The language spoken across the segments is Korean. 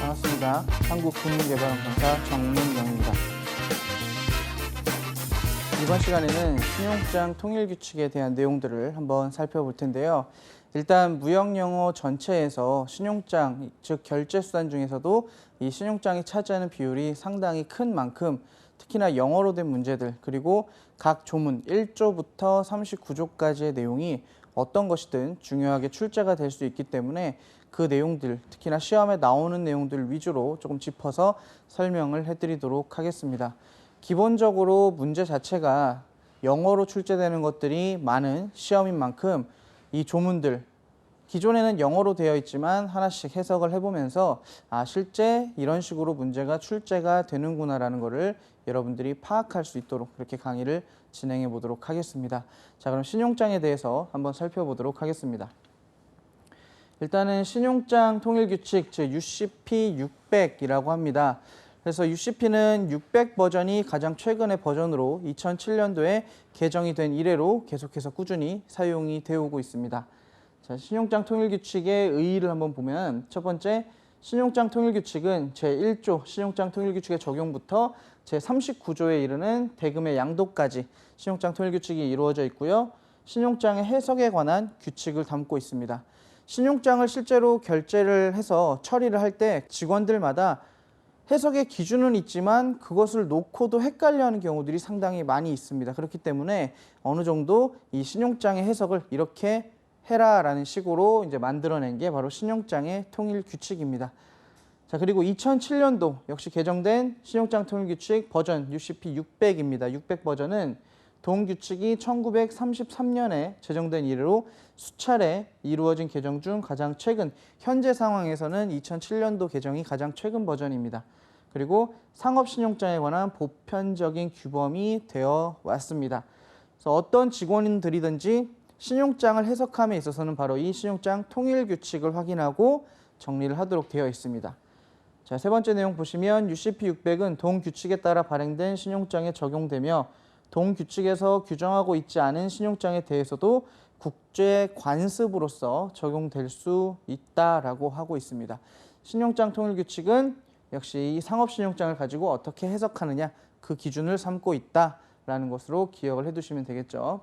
반갑습니다. 한국금융개발원판사 정민영입니다. 이번 시간에는 신용장 통일규칙에 대한 내용들을 한번 살펴볼 텐데요. 일단 무역영어 전체에서 신용장, 즉 결제수단 중에서도 이 신용장이 차지하는 비율이 상당히 큰 만큼 특히나 영어로 된 문제들, 그리고 각 조문 1조부터 39조까지의 내용이 어떤 것이든 중요하게 출제가 될 수 있기 때문에 그 내용들, 특히나 시험에 나오는 내용들 위주로 조금 짚어서 설명을 해드리도록 하겠습니다. 기본적으로 문제 자체가 영어로 출제되는 것들이 많은 시험인 만큼 이 조문들, 기존에는 영어로 되어 있지만 하나씩 해석을 해보면서 실제 이런 식으로 문제가 출제가 되는구나라는 것을 여러분들이 파악할 수 있도록 그렇게 강의를 진행해 보도록 하겠습니다. 자, 그럼 신용장에 대해서 한번 살펴보도록 하겠습니다. 일단은 신용장 통일규칙, 즉 UCP 600이라고 합니다. 그래서 UCP는 600 버전이 가장 최근의 버전으로 2007년도에 개정이 된 이래로 계속해서 꾸준히 사용이 되어 오고 있습니다. 자, 신용장 통일규칙의 의의를 한번 보면 첫 번째, 신용장 통일규칙은 제1조 신용장 통일규칙의 적용부터 제39조에 이르는 대금의 양도까지 신용장 통일규칙이 이루어져 있고요. 신용장의 해석에 관한 규칙을 담고 있습니다. 신용장을 실제로 결제를 해서 처리를 할 때 직원들마다 해석의 기준은 있지만 그것을 놓고도 헷갈려하는 경우들이 상당히 많이 있습니다. 그렇기 때문에 어느 정도 이 신용장의 해석을 이렇게 해라라는 식으로 이제 만들어낸 게 바로 신용장의 통일 규칙입니다. 자, 그리고 2007년도 역시 개정된 신용장 통일 규칙 버전 UCP 600입니다. 600 버전은 동 규칙이 1933년에 제정된 이래로 수차례 이루어진 개정 중 가장 최근, 현재 상황에서는 2007년도 개정이 가장 최근 버전입니다. 그리고 상업신용장에 관한 보편적인 규범이 되어 왔습니다. 그래서 어떤 직원들이든지 신용장을 해석함에 있어서는 바로 이 신용장 통일 규칙을 확인하고 정리를 하도록 되어 있습니다. 자, 세 번째 내용 보시면 UCP 600은 동 규칙에 따라 발행된 신용장에 적용되며 동 규칙에서 규정하고 있지 않은 신용장에 대해서도 국제 관습으로서 적용될 수 있다라고 하고 있습니다. 신용장 통일 규칙은 역시 이 상업신용장을 가지고 어떻게 해석하느냐, 그 기준을 삼고 있다라는 것으로 기억을 해두시면 되겠죠.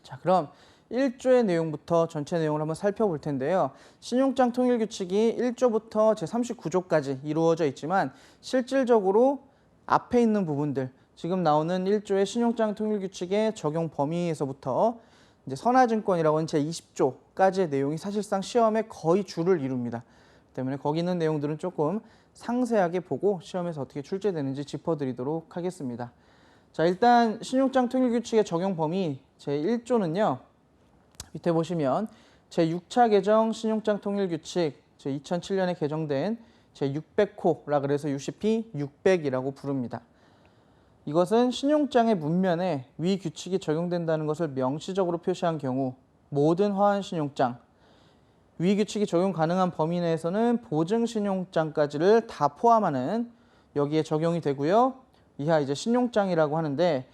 자, 그럼 1조의 내용부터 전체 내용을 한번 살펴볼 텐데요. 신용장 통일 규칙이 1조부터 제39조까지 이루어져 있지만 실질적으로 앞에 있는 부분들, 지금 나오는 1조의 신용장 통일 규칙의 적용 범위에서부터 이제 선화증권이라고 하는 제20조까지의 내용이 사실상 시험에 거의 주를 이룹니다. 때문에 거기 있는 내용들은 조금 상세하게 보고 시험에서 어떻게 출제되는지 짚어드리도록 하겠습니다. 자, 일단 신용장 통일 규칙의 적용 범위 제1조는요. 밑에 보시면 제6차 개정 신용장 통일 규칙, 제2007년에 개정된 제600호라 그래서 UCP 600이라고 부릅니다. 이것은 신용장의 문면에 위 규칙이 적용된다는 것을 명시적으로 표시한 경우 모든 화환신용장, 위 규칙이 적용 가능한 범위 내에서는 보증신용장까지를 다 포함하는 여기에 적용이 되고요. 이하 이제 신용장이라고 하는데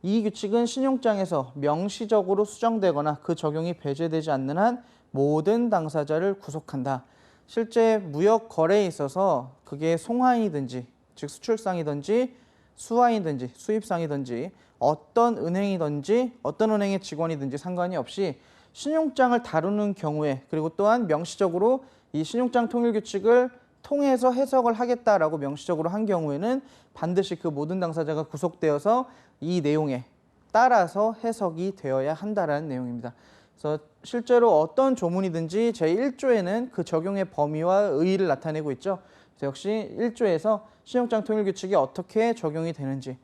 이 규칙은 신용장에서 명시적으로 수정되거나 그 적용이 배제되지 않는 한 모든 당사자를 구속한다. 실제 무역 거래에 있어서 그게 송화이든지 즉 수출상이든지 수화이든지 수입상이든지 어떤 은행이든지 어떤 은행의 직원이든지 상관이 없이 신용장을 다루는 경우에, 그리고 또한 명시적으로 이 신용장 통일 규칙을 통해서 해석을 하겠다라고 명시적으로 한 경우에는 반드시 그 모든 당사자가 구속되어서 이 내용에 따라서 해석이 되어야 한다라는 내용입니다. 그래서 실제로 어떤 조문이든지 제1조에는 그 적용의 범위와 의의를 나타내고 있죠. 그래서 역시 1조에서 신용장 통일 규칙이 어떻게 적용이 되는지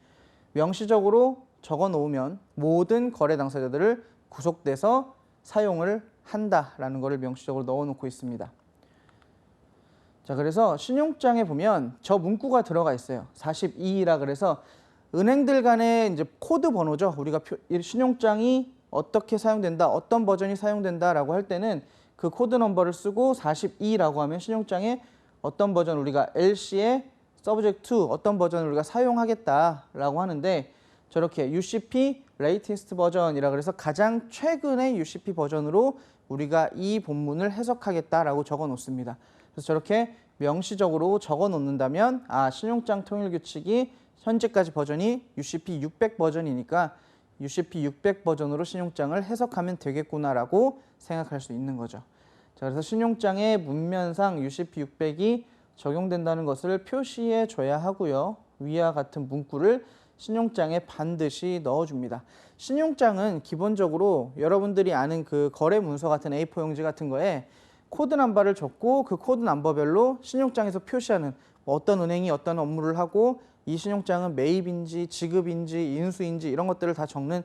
명시적으로 적어 놓으면 모든 거래 당사자들을 구속돼서 사용을 한다라는 것을 명시적으로 넣어 놓고 있습니다. 자, 그래서 신용장에 보면 저 문구가 들어가 있어요. 42라 그래서 은행들 간의 이제 코드 번호죠. 우리가 신용장이 어떻게 사용된다, 어떤 버전이 사용된다라고 할 때는 그 코드 넘버를 쓰고 42라고 하면 신용장에 어떤 버전 우리가 LC에 subject to 어떤 버전을 우리가 사용하겠다라고 하는데 저렇게 UCP latest 버전이라 그래서 가장 최근의 UCP 버전으로 우리가 이 본문을 해석하겠다라고 적어 놓습니다. 그래서 저렇게 명시적으로 적어 놓는다면 신용장 통일 규칙이 현재까지 버전이 UCP 600 버전이니까 UCP 600 버전으로 신용장을 해석하면 되겠구나라고 생각할 수 있는 거죠. 자, 그래서 신용장의 문면상 UCP 600이 적용된다는 것을 표시해 줘야 하고요. 위와 같은 문구를 신용장에 반드시 넣어줍니다. 신용장은 기본적으로 여러분들이 아는 그 거래 문서 같은 A4 용지 같은 거에 코드 넘버를 줬고 그 코드 넘버별로 신용장에서 표시하는 어떤 은행이 어떤 업무를 하고 이 신용장은 매입인지 지급인지 인수인지 이런 것들을 다 적는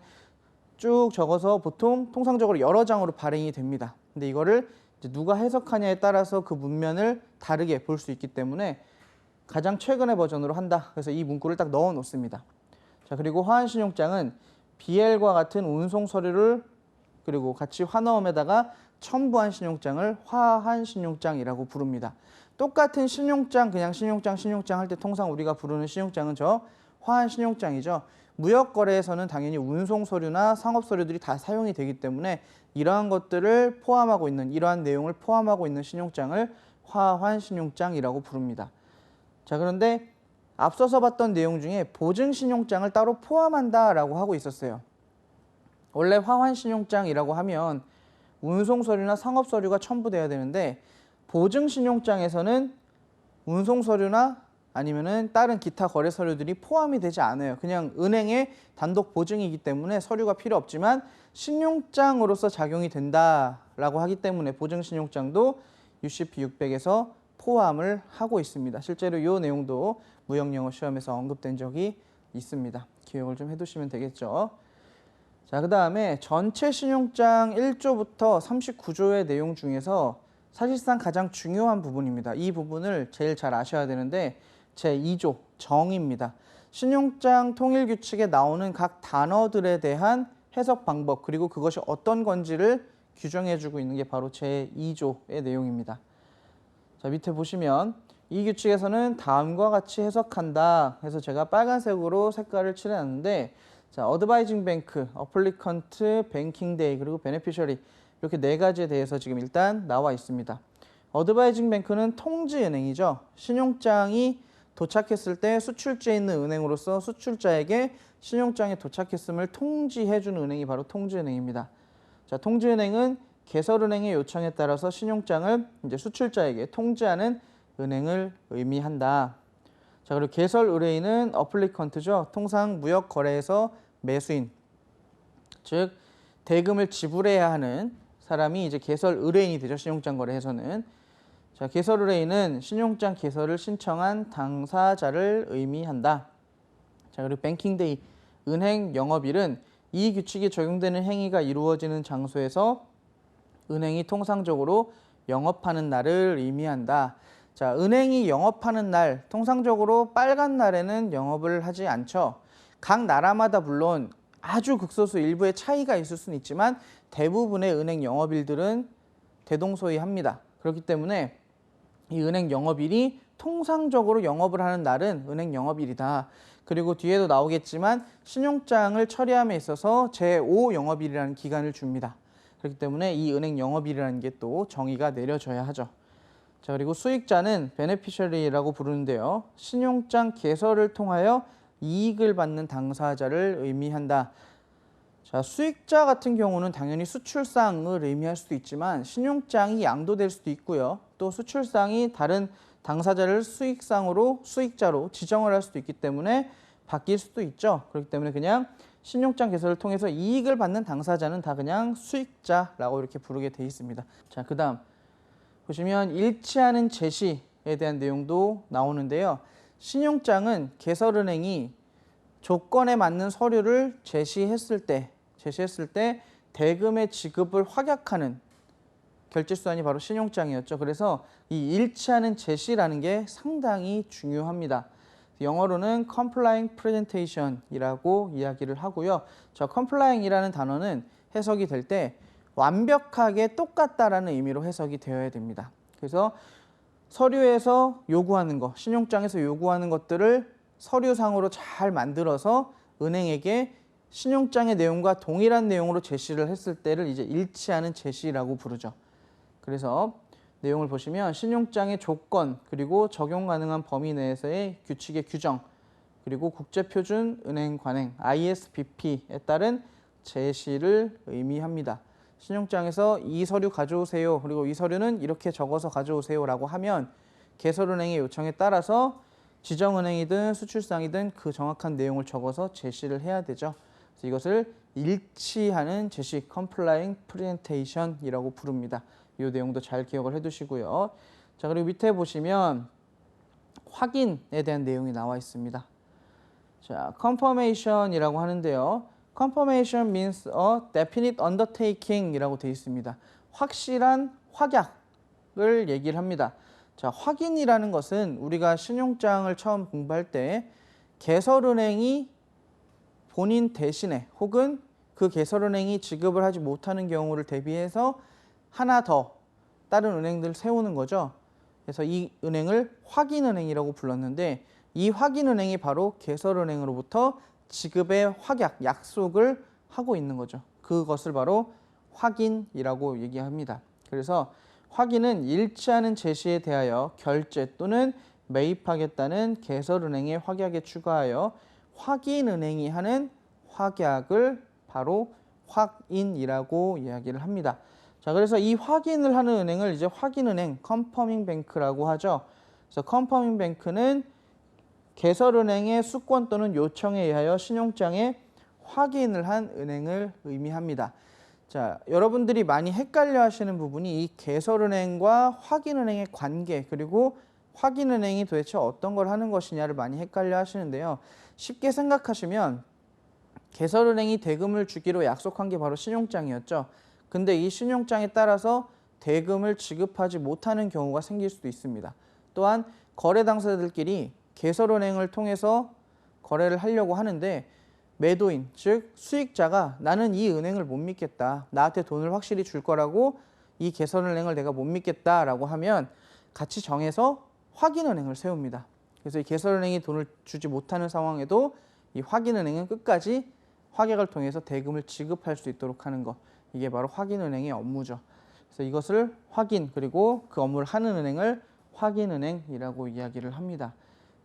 쭉 적어서 보통 통상적으로 여러 장으로 발행이 됩니다. 근데 이거를 이제 누가 해석하냐에 따라서 그 문면을 다르게 볼 수 있기 때문에 가장 최근의 버전으로 한다. 그래서 이 문구를 딱 넣어 놓습니다. 자, 그리고 화환신용장은 BL과 같은 운송 서류를 그리고 같이 환어음에다가 첨부한 신용장을 화환신용장이라고 부릅니다. 똑같은 신용장, 그냥 신용장 할 때 통상 우리가 부르는 신용장은 저 화환신용장이죠. 무역거래에서는 당연히 운송 서류나 상업 서류들이 다 사용이 되기 때문에 이러한 것들을 포함하고 있는, 이러한 내용을 포함하고 있는 신용장을 화환신용장이라고 부릅니다. 자, 그런데 앞서서 봤던 내용 중에 보증신용장을 따로 포함한다라고 하고 있었어요. 원래 화환신용장이라고 하면 운송서류나 상업서류가 첨부돼야 되는데 보증신용장에서는 운송서류나 아니면은 다른 기타 거래 서류들이 포함이 되지 않아요. 그냥 은행의 단독 보증이기 때문에 서류가 필요 없지만 신용장으로서 작용이 된다라고 하기 때문에 보증신용장도 UCP 600에서 포함을 하고 있습니다. 실제로 이 내용도 무역영어 시험에서 언급된 적이 있습니다. 기억을 좀 해두시면 되겠죠. 자, 그 다음에 전체 신용장 1조부터 39조의 내용 중에서 사실상 가장 중요한 부분입니다. 이 부분을 제일 잘 아셔야 되는데 제2조 정의입니다. 신용장 통일 규칙에 나오는 각 단어들에 대한 해석 방법 그리고 그것이 어떤 건지를 규정해주고 있는 게 바로 제2조의 내용입니다. 자, 밑에 보시면 이 규칙에서는 다음과 같이 해석한다 해서 제가 빨간색으로 색깔을 칠해놨는데 자, 어드바이징 뱅크, 어플리컨트, 뱅킹 데이 그리고 베네피셔리 이렇게 네 가지에 대해서 지금 일단 나와 있습니다. 어드바이징 뱅크는 통지은행이죠. 신용장이 도착했을 때 수출지에 있는 은행으로서 수출자에게 신용장이 도착했음을 통지해주는 은행이 바로 통지은행입니다. 자, 통지은행은 개설은행의 요청에 따라서 신용장을 이제 수출자에게 통지하는 은행을 의미한다. 자, 그리고 개설 의뢰인은 어플리컨트죠. 통상 무역 거래에서 매수인, 즉 대금을 지불해야 하는 사람이 이제 개설 의뢰인이 되죠. 신용장 거래에서는. 자, 개설 의뢰인은 신용장 개설을 신청한 당사자를 의미한다. 자, 그리고 뱅킹데이, 은행 영업일은 이 규칙이 적용되는 행위가 이루어지는 장소에서 은행이 통상적으로 영업하는 날을 의미한다. 자, 은행이 영업하는 날, 통상적으로 빨간 날에는 영업을 하지 않죠. 각 나라마다 물론 아주 극소수 일부의 차이가 있을 수는 있지만 대부분의 은행 영업일들은 대동소이합니다. 그렇기 때문에 이 은행 영업일이 통상적으로 영업을 하는 날은 은행 영업일이다. 그리고 뒤에도 나오겠지만 신용장을 처리함에 있어서 제5 영업일이라는 기간을 줍니다. 그렇기 때문에 이 은행 영업일이라는 게 또 정의가 내려져야 하죠. 자, 그리고 수익자는 베네피셔리라고 부르는데요. 신용장 개설을 통하여 이익을 받는 당사자를 의미한다. 자, 수익자 같은 경우는 당연히 수출상을 의미할 수도 있지만 신용장이 양도될 수도 있고요. 또 수출상이 다른 당사자를 수익상으로 수익자로 지정을 할 수도 있기 때문에 바뀔 수도 있죠. 그렇기 때문에 그냥 신용장 개설을 통해서 이익을 받는 당사자는 다 그냥 수익자라고 이렇게 부르게 돼 있습니다. 자, 그 다음 보시면 일치하는 제시에 대한 내용도 나오는데요. 신용장은 개설은행이 조건에 맞는 서류를 제시했을 때 대금의 지급을 확약하는 결제수단이 바로 신용장이었죠. 그래서 이 일치하는 제시라는 게 상당히 중요합니다. 영어로는 complying presentation이라고 이야기를 하고요. 저 complying이라는 단어는 해석이 될 때 완벽하게 똑같다라는 의미로 해석이 되어야 됩니다. 그래서 서류에서 요구하는 것, 신용장에서 요구하는 것들을 서류상으로 잘 만들어서 은행에게 신용장의 내용과 동일한 내용으로 제시를 했을 때를 이제 일치하는 제시라고 부르죠. 그래서 내용을 보시면 신용장의 조건 그리고 적용 가능한 범위 내에서의 규칙의 규정 그리고 국제표준은행 관행 ISBP에 따른 제시를 의미합니다. 신용장에서 이 서류 가져오세요. 그리고 이 서류는 이렇게 적어서 가져오세요라고 하면 개설은행의 요청에 따라서 지정은행이든 수출상이든 그 정확한 내용을 적어서 제시를 해야 되죠. 그래서 이것을 일치하는 제시, Complying Presentation이라고 부릅니다. 이 내용도 잘 기억을 해두시고요. 자, 그리고 밑에 보시면 확인에 대한 내용이 나와 있습니다. 자, confirmation이라고 하는데요. confirmation means a definite undertaking이라고 되어 있습니다. 확실한 확약을 얘기를 합니다. 자, 확인이라는 것은 우리가 신용장을 처음 공부할 때 개설은행이 본인 대신에 혹은 그 개설은행이 지급을 하지 못하는 경우를 대비해서 하나 더 다른 은행들을 세우는 거죠. 그래서 이 은행을 확인은행이라고 불렀는데 이 확인은행이 바로 개설은행으로부터 지급의 확약, 약속을 하고 있는 거죠. 그것을 바로 확인이라고 얘기합니다. 그래서 확인은 일치하는 제시에 대하여 결제 또는 매입하겠다는 개설은행의 확약에 추가하여 확인은행이 하는 확약을 바로 확인이라고 이야기를 합니다. 자, 그래서 이 확인을 하는 은행을 이제 확인은행, confirming bank라고 하죠. 그래서 confirming bank는 개설은행의 수권 또는 요청에 의하여 신용장에 확인을 한 은행을 의미합니다. 자, 여러분들이 많이 헷갈려 하시는 부분이 이 개설은행과 확인은행의 관계 그리고 확인은행이 도대체 어떤 걸 하는 것이냐를 많이 헷갈려 하시는데요. 쉽게 생각하시면 개설은행이 대금을 주기로 약속한 게 바로 신용장이었죠. 근데 이 신용장에 따라서 대금을 지급하지 못하는 경우가 생길 수도 있습니다. 또한 거래 당사자들끼리 개설은행을 통해서 거래를 하려고 하는데 매도인, 즉 수익자가 나는 이 은행을 못 믿겠다. 나한테 돈을 확실히 줄 거라고 이 개설은행을 내가 못 믿겠다라고 하면 같이 정해서 확인은행을 세웁니다. 그래서 이 개설은행이 돈을 주지 못하는 상황에도 이 확인은행은 끝까지 확약을 통해서 대금을 지급할 수 있도록 하는 것. 이게 바로 확인은행의 업무죠. 그래서 이것을 확인 그리고 그 업무를 하는 은행을 확인은행이라고 이야기를 합니다.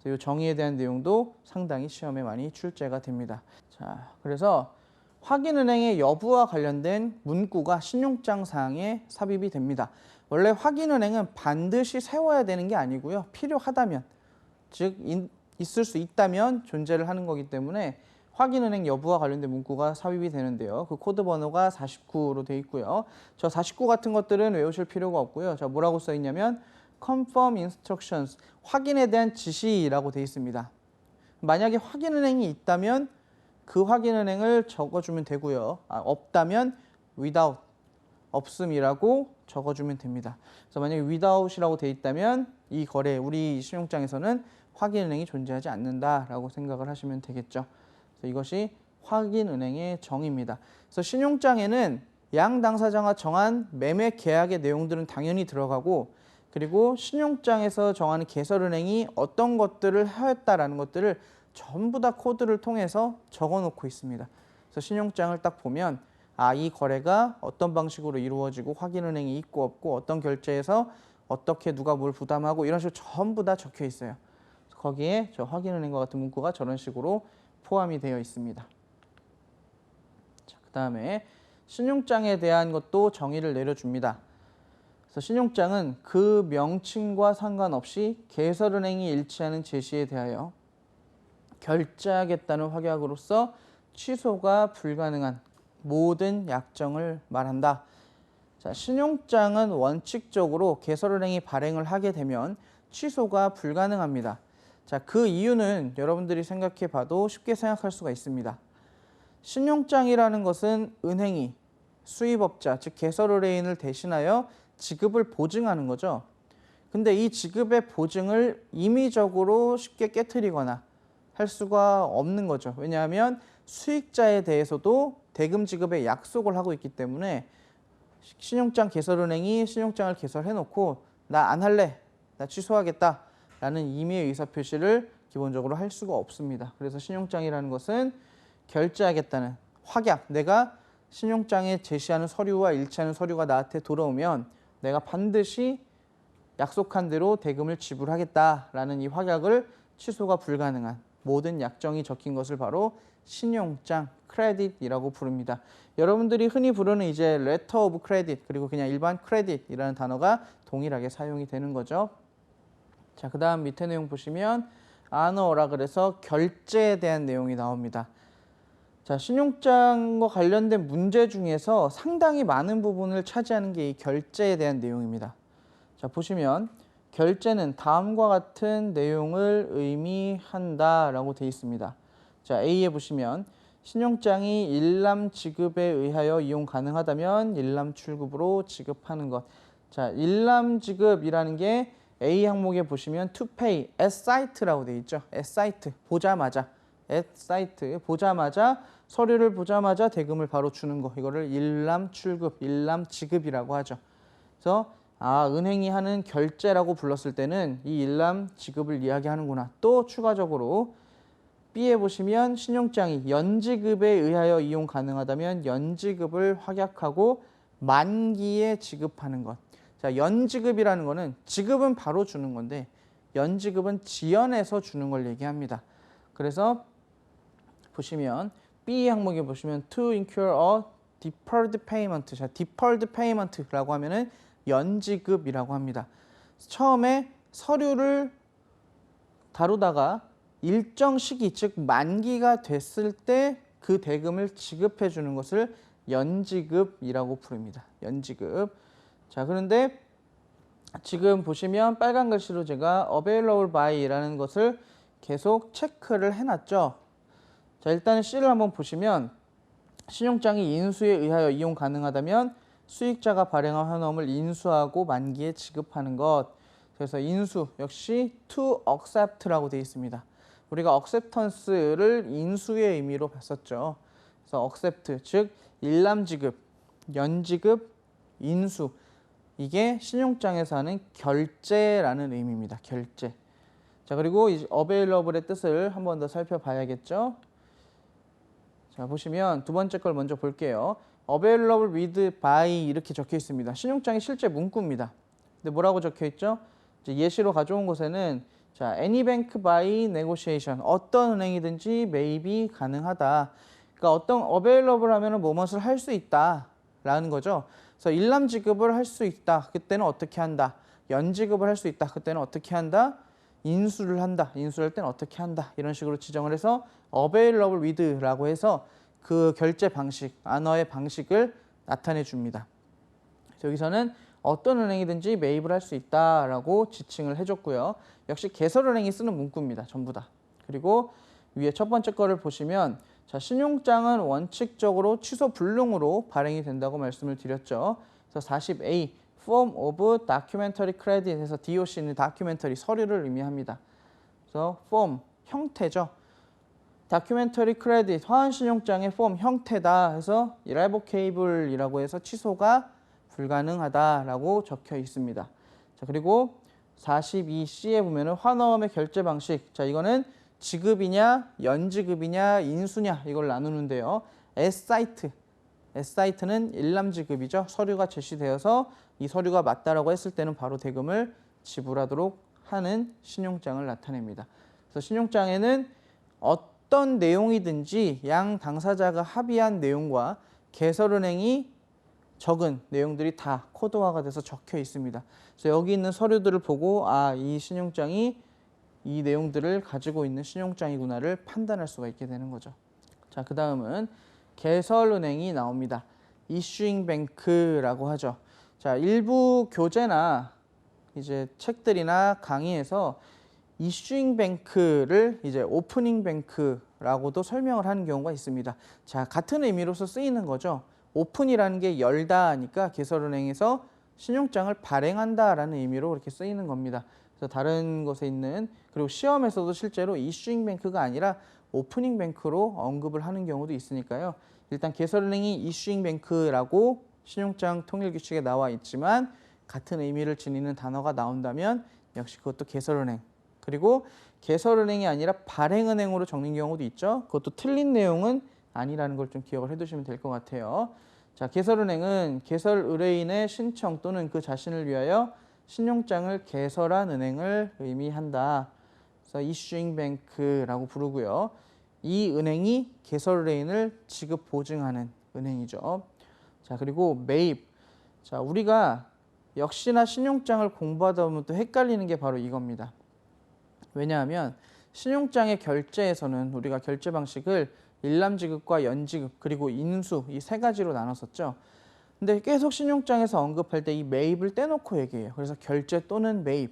이 정의에 대한 내용도 상당히 시험에 많이 출제가 됩니다. 자, 그래서 확인은행의 여부와 관련된 문구가 신용장 사항에 삽입이 됩니다. 원래 확인은행은 반드시 세워야 되는 게 아니고요. 필요하다면, 즉 있을 수 있다면 존재를 하는 거기 때문에 확인은행 여부와 관련된 문구가 삽입이 되는데요. 그 코드 번호가 49로 되어 있고요. 저 49 같은 것들은 외우실 필요가 없고요. 자, 뭐라고 써 있냐면 confirm instructions, 확인에 대한 지시라고 되어 있습니다. 만약에 확인은행이 있다면 그 확인은행을 적어주면 되고요. 없다면 without, 없음이라고 적어주면 됩니다. 그래서 만약에 without이라고 되어 있다면 이 거래, 우리 신용장에서는 확인은행이 존재하지 않는다라고 생각을 하시면 되겠죠. 그래서 이것이 확인은행의 정의입니다. 그래서 신용장에는 양 당사자가 정한 매매 계약의 내용들은 당연히 들어가고 그리고 신용장에서 정하는 개설은행이 어떤 것들을 하였다라는 것들을 전부 다 코드를 통해서 적어놓고 있습니다. 그래서 신용장을 딱 보면 이 거래가 어떤 방식으로 이루어지고 확인은행이 있고 없고 어떤 결제에서 어떻게 누가 뭘 부담하고 이런 식으로 전부 다 적혀 있어요. 거기에 저 확인은행과 같은 문구가 저런 식으로 포함이 되어 있습니다. 자, 그다음에 신용장에 대한 것도 정의를 내려줍니다. 그래서 신용장은 그 명칭과 상관없이 개설은행이 일치하는 제시에 대하여 결제하겠다는 확약으로서 취소가 불가능한 모든 약정을 말한다. 자, 신용장은 원칙적으로 개설은행이 발행을 하게 되면 취소가 불가능합니다. 자, 그 이유는 여러분들이 생각해 봐도 쉽게 생각할 수가 있습니다. 신용장이라는 것은 은행이 수입업자, 즉 개설의뢰인을 대신하여 지급을 보증하는 거죠. 근데 이 지급의 보증을 임의적으로 쉽게 깨트리거나 할 수가 없는 거죠. 왜냐하면 수익자에 대해서도 대금 지급의 약속을 하고 있기 때문에 신용장 개설은행이 신용장을 개설해놓고 나 안 할래, 나 취소하겠다 라는 임의의 의사표시를 기본적으로 할 수가 없습니다. 그래서 신용장이라는 것은 결제하겠다는 확약, 내가 신용장에 제시하는 서류와 일치하는 서류가 나한테 돌아오면 내가 반드시 약속한 대로 대금을 지불하겠다라는 이 확약을 취소가 불가능한 모든 약정이 적힌 것을 바로 신용장, 크레딧이라고 부릅니다. 여러분들이 흔히 부르는 이제 letter of credit 그리고 그냥 일반 credit이라는 단어가 동일하게 사용이 되는 거죠. 자, 그 다음 밑에 내용 보시면 안어라 그래서 결제에 대한 내용이 나옵니다. 자, 신용장과 관련된 문제 중에서 상당히 많은 부분을 차지하는 게 이 결제에 대한 내용입니다. 자, 보시면 결제는 다음과 같은 내용을 의미한다라고 되어 있습니다. 자, A에 보시면 신용장이 일람 지급에 의하여 이용 가능하다면 일람 출급으로 지급하는 것. 자, 일람 지급이라는 게 A 항목에 보시면 to pay at sight라고 되어 있죠. at sight 보자마자 at sight 보자마자 서류를 보자마자 대금을 바로 주는 거. 이거를 일람 출급, 일람 지급이라고 하죠. 그래서 은행이 하는 결제라고 불렀을 때는 이 일람 지급을 이야기하는구나. 또 추가적으로 B에 보시면 신용장이 연지급에 의하여 이용 가능하다면 연지급을 확약하고 만기에 지급하는 것. 자, 연지급이라는 거는 지급은 바로 주는 건데 연지급은 지연해서 주는 걸 얘기합니다. 그래서 보시면 B 항목에 보시면 to incur a deferred payment. 자, deferred payment라고 하면은 연지급이라고 합니다. 처음에 서류를 다루다가 일정 시기, 즉 만기가 됐을 때 그 대금을 지급해 주는 것을 연지급이라고 부릅니다. 연지급. 자, 그런데 지금 보시면 빨간 글씨로 제가 available by라는 것을 계속 체크를 해놨죠. 자, 일단 C를 한번 보시면 신용장이 인수에 의하여 이용 가능하다면 수익자가 발행한 환원을 인수하고 만기에 지급하는 것. 그래서 인수 역시 to accept라고 되어 있습니다. 우리가 acceptance를 인수의 의미로 봤었죠. 그래서 accept 즉 일람 지급, 연지급, 인수 이게 신용장에서 하는 결제라는 의미입니다. 결제. 자, 그리고 이 available의 뜻을 한 번 더 살펴봐야겠죠. 자, 보시면 두 번째 걸 먼저 볼게요. available with by 이렇게 적혀 있습니다. 신용장이 실제 문구입니다. 근데 뭐라고 적혀 있죠? 이제 예시로 가져온 곳에는 자, any bank by negotiation 어떤 은행이든지 may be 가능하다. 그러니까 어떤 available 하면은 무엇을 할 수 있다라는 거죠. 그래서 일람 지급을 할 수 있다. 그때는 어떻게 한다. 연지급을 할 수 있다. 그때는 어떻게 한다. 인수를 한다. 인수할 때는 어떻게 한다. 이런 식으로 지정을 해서 available with라고 해서 그 결제 방식, 안어의 방식을 나타내 줍니다. 여기서는 어떤 은행이든지 매입을 할 수 있다라고 지칭을 해줬고요. 역시 개설은행이 쓰는 문구입니다. 전부 다. 그리고 위에 첫 번째 거를 보시면 자, 신용장은 원칙적으로 취소 불능으로 발행이 된다고 말씀을 드렸죠. 그래서 40A Form of Documentary Credit에서 DOC는 다큐멘터리 서류를 의미합니다. 그래서 Form 형태죠. 다큐멘터리 크레딧 화환신용장의 폼 형태다 해서 irrevocable이라고 해서 취소가 불가능하다라고 적혀 있습니다. 자, 그리고 42C에 보면은 환어음의 결제 방식. 자, 이거는 지급이냐, 연지급이냐, 인수냐 이걸 나누는데요. S사이트는 일람지급이죠. 서류가 제시되어서 이 서류가 맞다라고 했을 때는 바로 대금을 지불하도록 하는 신용장을 나타냅니다. 그래서 신용장에는 어떤 내용이든지 양 당사자가 합의한 내용과 개설은행이 적은 내용들이 다 코드화가 돼서 적혀 있습니다. 그래서 여기 있는 서류들을 보고 이 신용장이 이 내용들을 가지고 있는 신용장이구나를 판단할 수가 있게 되는 거죠. 자, 그 다음은 개설은행이 나옵니다. 이슈잉 뱅크라고 하죠. 자, 일부 교재나 이제 책들이나 강의에서 이슈잉 뱅크를 이제 오프닝 뱅크라고도 설명을 하는 경우가 있습니다. 자, 같은 의미로서 쓰이는 거죠. 오픈이라는 게 열다 하니까 개설은행에서 신용장을 발행한다라는 의미로 이렇게 쓰이는 겁니다. 그래서 다른 곳에 있는 그리고 시험에서도 실제로 이슈잉 뱅크가 아니라 오프닝 뱅크로 언급을 하는 경우도 있으니까요. 일단 개설은행이 이슈잉 뱅크라고 신용장 통일 규칙에 나와 있지만 같은 의미를 지니는 단어가 나온다면 역시 그것도 개설은행. 그리고 개설은행이 아니라 발행은행으로 적는 경우도 있죠. 그것도 틀린 내용은 아니라는 걸 좀 기억을 해두시면 될 것 같아요. 자, 개설은행은 개설 의뢰인의 신청 또는 그 자신을 위하여 신용장을 개설한 은행을 의미한다. 그래서 issuing bank라고 부르고요. 이 은행이 개설의뢰인을 지급 보증하는 은행이죠. 자, 그리고 매입. 자, 우리가 역시나 신용장을 공부하다 보면 또 헷갈리는 게 바로 이겁니다. 왜냐하면 신용장의 결제에서는 우리가 결제 방식을 일람지급과 연지급 그리고 인수 이 세 가지로 나눴었죠. 근데 계속 신용장에서 언급할 때 이 매입을 떼놓고 얘기해요. 그래서 결제 또는 매입,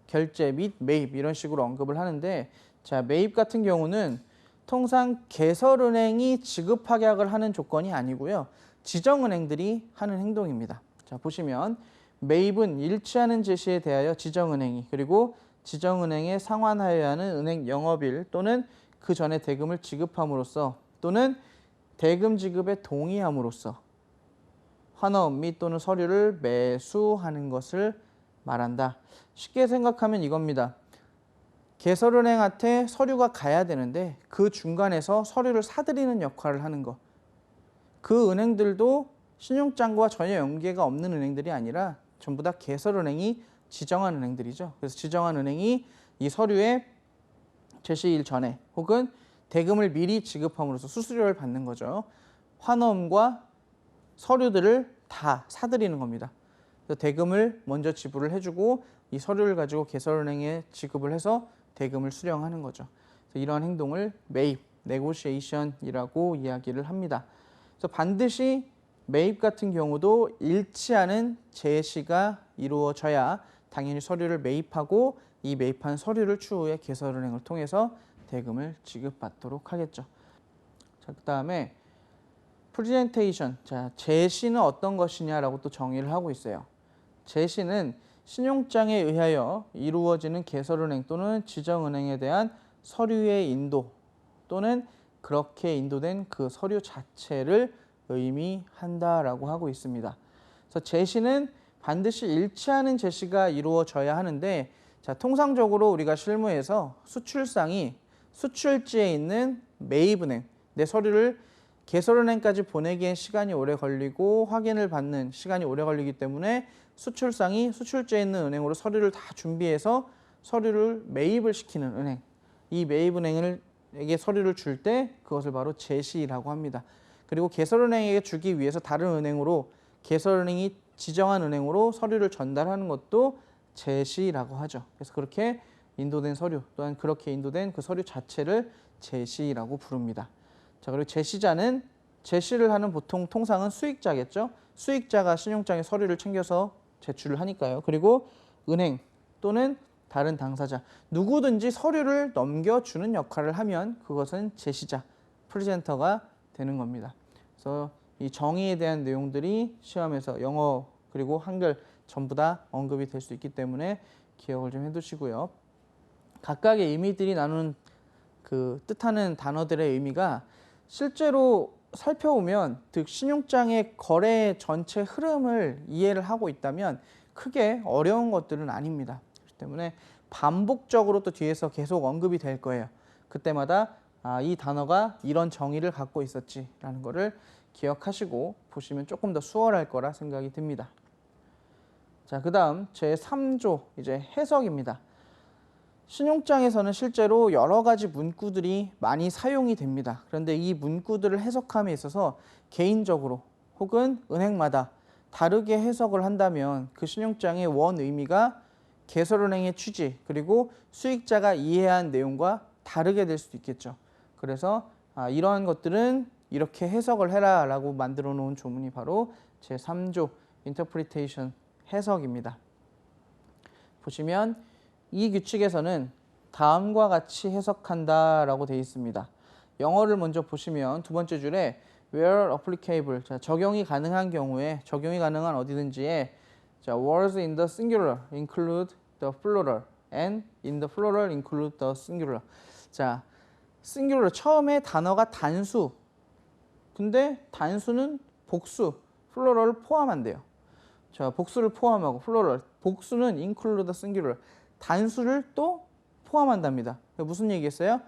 결제 및 매입 이런 식으로 언급을 하는데, 자, 매입 같은 경우는 통상 개설은행이 지급합약을 하는 조건이 아니고요. 지정은행들이 하는 행동입니다. 자, 보시면 매입은 일치하는 제시에 대하여 지정은행이, 그리고 지정은행에 상환하여야 하는 은행 영업일 또는 그 전에 대금을 지급함으로써 또는 대금 지급에 동의함으로써 환업 및 또는 서류를 매수하는 것을 말한다. 쉽게 생각하면 이겁니다. 개설은행한테 서류가 가야 되는데 그 중간에서 서류를 사들이는 역할을 하는 것. 그 은행들도 신용장과 전혀 연계가 없는 은행들이 아니라 전부 다 개설은행이 지정한 은행들이죠. 그래서 지정한 은행이 이 서류에 제시일 전에 혹은 대금을 미리 지급함으로써 수수료를 받는 거죠. 환원과 서류들을 다 사들이는 겁니다. 그래서 대금을 먼저 지불을 해주고 이 서류를 가지고 개설은행에 지급을 해서 대금을 수령하는 거죠. 그래서 이러한 행동을 매입, 네고시에이션이라고 이야기를 합니다. 그래서 반드시 매입 같은 경우도 일치하는 제시가 이루어져야 당연히 서류를 매입하고 이 매입한 서류를 추후에 개설은행을 통해서 대금을 지급받도록 하겠죠. 자, 그 다음에 프레젠테이션. 자, 제시는 어떤 것이냐라고 또 정의를 하고 있어요. 제시는 신용장에 의하여 이루어지는 개설은행 또는 지정은행에 대한 서류의 인도 또는 그렇게 인도된 그 서류 자체를 의미한다라고 하고 있습니다. 그래서 제시는 반드시 일치하는 제시가 이루어져야 하는데, 자, 통상적으로 우리가 실무에서 수출상이 수출지에 있는 매입은행, 내 서류를 개설은행까지 보내기엔 시간이 오래 걸리고 확인을 받는 시간이 오래 걸리기 때문에 수출상이 수출지에 있는 은행으로 서류를 다 준비해서 서류를 매입을 시키는 은행, 이 매입은행에게 서류를 줄 때 그것을 바로 제시라고 합니다. 그리고 개설은행에게 주기 위해서 다른 은행으로 개설은행이 지정한 은행으로 서류를 전달하는 것도 제시라고 하죠. 그래서 그렇게 인도된 서류 또한 그렇게 인도된 그 서류 자체를 제시라고 부릅니다. 자, 그리고 제시자는 제시를 하는 보통 통상은 수익자겠죠. 수익자가 신용장에 서류를 챙겨서 제출을 하니까요. 그리고 은행 또는 다른 당사자 누구든지 서류를 넘겨주는 역할을 하면 그것은 제시자, 프레젠터가 되는 겁니다. 그래서 이 정의에 대한 내용들이 시험에서 영어 그리고 한글 전부 다 언급이 될 수 있기 때문에 기억을 좀 해두시고요. 각각의 의미들이 나누는 그 뜻하는 단어들의 의미가 실제로 살펴보면 즉 신용장의 거래 전체 흐름을 이해를 하고 있다면 크게 어려운 것들은 아닙니다. 그렇기 때문에 반복적으로 또 뒤에서 계속 언급이 될 거예요. 그때마다 이 단어가 이런 정의를 갖고 있었지라는 거를 기억하시고 보시면 조금 더 수월할 거라 생각이 듭니다. 자, 그 다음 제3조 이제 해석입니다. 신용장에서는 실제로 여러 가지 문구들이 많이 사용이 됩니다. 그런데 이 문구들을 해석함에 있어서 개인적으로 혹은 은행마다 다르게 해석을 한다면 그 신용장의 원 의미가 개설은행의 취지 그리고 수익자가 이해한 내용과 다르게 될 수도 있겠죠. 그래서 이러한 것들은 이렇게 해석을 해라 라고 만들어 놓은 조문이 바로 제3조 인터프리테이션 해석입니다. 보시면 이 규칙에서는 다음과 같이 해석한다 라고 되어 있습니다. 영어를 먼저 보시면 두 번째 줄에 where applicable, 자, 적용이 가능한 경우에 적용이 가능한 어디든지에 자, words in the singular include the plural and in the plural include the singular. 자, singular 처음에 단어가 단수 근데 단수는 복수 플로럴을 포함한대요. 자, 복수를 포함하고 플로럴 복수는 include the singular 단수를 또 포함한답니다. 무슨 얘기겠어요?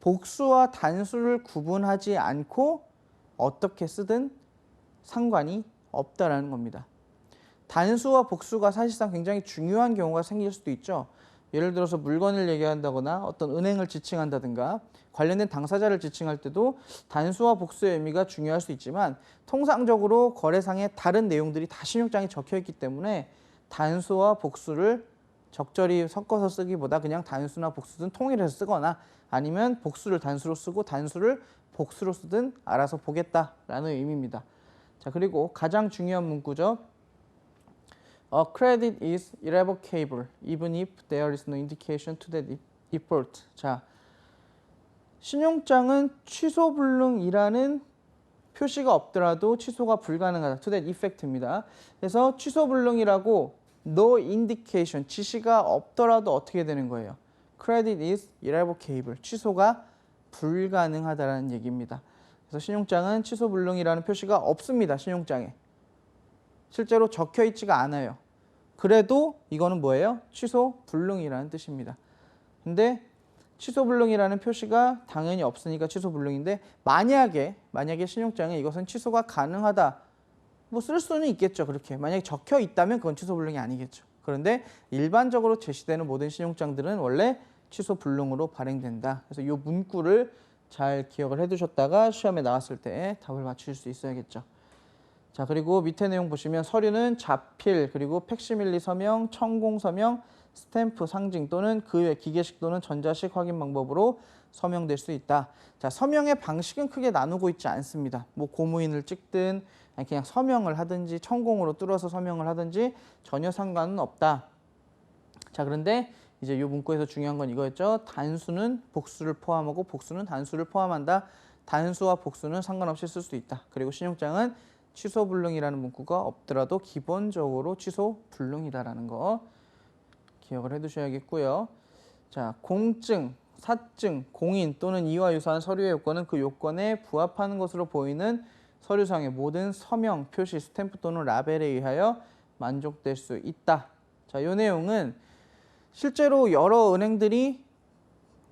복수와 단수를 구분하지 않고 어떻게 쓰든 상관이 없다라는 겁니다. 단수와 복수가 사실상 굉장히 중요한 경우가 생길 수도 있죠. 예를 들어서 물건을 얘기한다거나 어떤 은행을 지칭한다든가 관련된 당사자를 지칭할 때도 단수와 복수의 의미가 중요할 수 있지만 통상적으로 거래상에 다른 내용들이 다 신용장에 적혀 있기 때문에 단수와 복수를 적절히 섞어서 쓰기보다 그냥 단수나 복수든 통일해서 쓰거나 아니면 복수를 단수로 쓰고 단수를 복수로 쓰든 알아서 보겠다라는 의미입니다. 자, 그리고 가장 중요한 문구죠. A credit is irrevocable even if there is no indication to that default. 자, 신용장은 취소 불능이라는 표시가 없더라도 취소가 불가능하다. To that effect입니다. 그래서 취소 불능이라고 no indication, 지시가 없더라도 어떻게 되는 거예요? Credit is irrevocable. 취소가 불가능하다는 얘기입니다. 그래서 신용장은 취소 불능이라는 표시가 없습니다. 신용장에. 실제로 적혀 있지가 않아요. 그래도 이거는 뭐예요? 취소 불능이라는 뜻입니다. 근데 취소 불능이라는 표시가 당연히 없으니까 취소 불능인데 만약에 신용장에 이것은 취소가 가능하다. 뭐 쓸 수는 있겠죠. 그렇게. 만약에 적혀 있다면 그건 취소 불능이 아니겠죠. 그런데 일반적으로 제시되는 모든 신용장들은 원래 취소 불능으로 발행된다. 그래서 이 문구를 잘 기억을 해두셨다가 시험에 나왔을 때 답을 맞출 수 있어야겠죠. 자, 그리고 밑에 내용 보시면 서류는 자필, 그리고 팩시밀리 서명, 청공 서명, 스탬프, 상징 또는 그 외 기계식 또는 전자식 확인 방법으로 서명될 수 있다. 자, 서명의 방식은 크게 나누고 있지 않습니다. 뭐 고무인을 찍든 그냥 서명을 하든지 청공으로 뚫어서 서명을 하든지 전혀 상관은 없다. 자, 그런데 이제 이 문구에서 중요한 건 이거였죠. 단수는 복수를 포함하고 복수는 단수를 포함한다. 단수와 복수는 상관없이 쓸 수 있다. 그리고 신용장은 취소 불능이라는 문구가 없더라도 기본적으로 취소 불능이다라는 거 기억을 해두셔야겠고요. 자, 공증, 사증, 공인 또는 이와 유사한 서류의 요건은 그 요건에 부합하는 것으로 보이는 서류상의 모든 서명, 표시, 스탬프 또는 라벨에 의하여 만족될 수 있다. 자, 이 내용은 실제로 여러 은행들이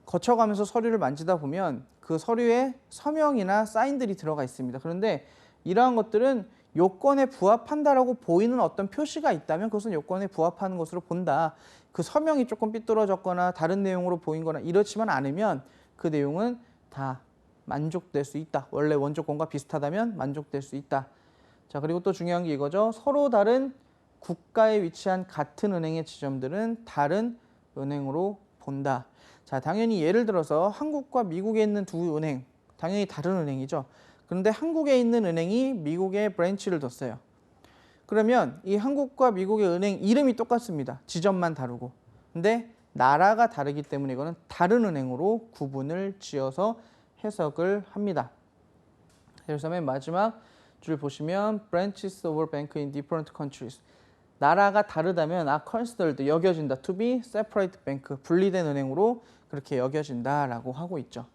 거쳐가면서 서류를 만지다 보면 그 서류에 서명이나 사인들이 들어가 있습니다. 그런데 이러한 것들은 요건에 부합한다라고 보이는 어떤 표시가 있다면 그것은 요건에 부합하는 것으로 본다. 그 서명이 조금 삐뚤어졌거나 다른 내용으로 보인거나 이렇지만 않으면 그 내용은 다 만족될 수 있다. 원래 원조건과 비슷하다면 만족될 수 있다. 자, 그리고 또 중요한 게 이거죠. 서로 다른 국가에 위치한 같은 은행의 지점들은 다른 은행으로 본다. 자, 당연히 예를 들어서 한국과 미국에 있는 두 은행, 당연히 다른 은행이죠. 그런데 한국에 있는 은행이 미국에 브랜치를 뒀어요. 그러면 이 한국과 미국의 은행 이름이 똑같습니다. 지점만 다르고. 근데 나라가 다르기 때문에 이거는 다른 은행으로 구분을 지어서 해석을 합니다. 그래서 맨 마지막 줄 보시면 branches of bank in different countries. 나라가 다르다면 considered 여겨진다. to be separate bank 분리된 은행으로 그렇게 여겨진다라고 하고 있죠.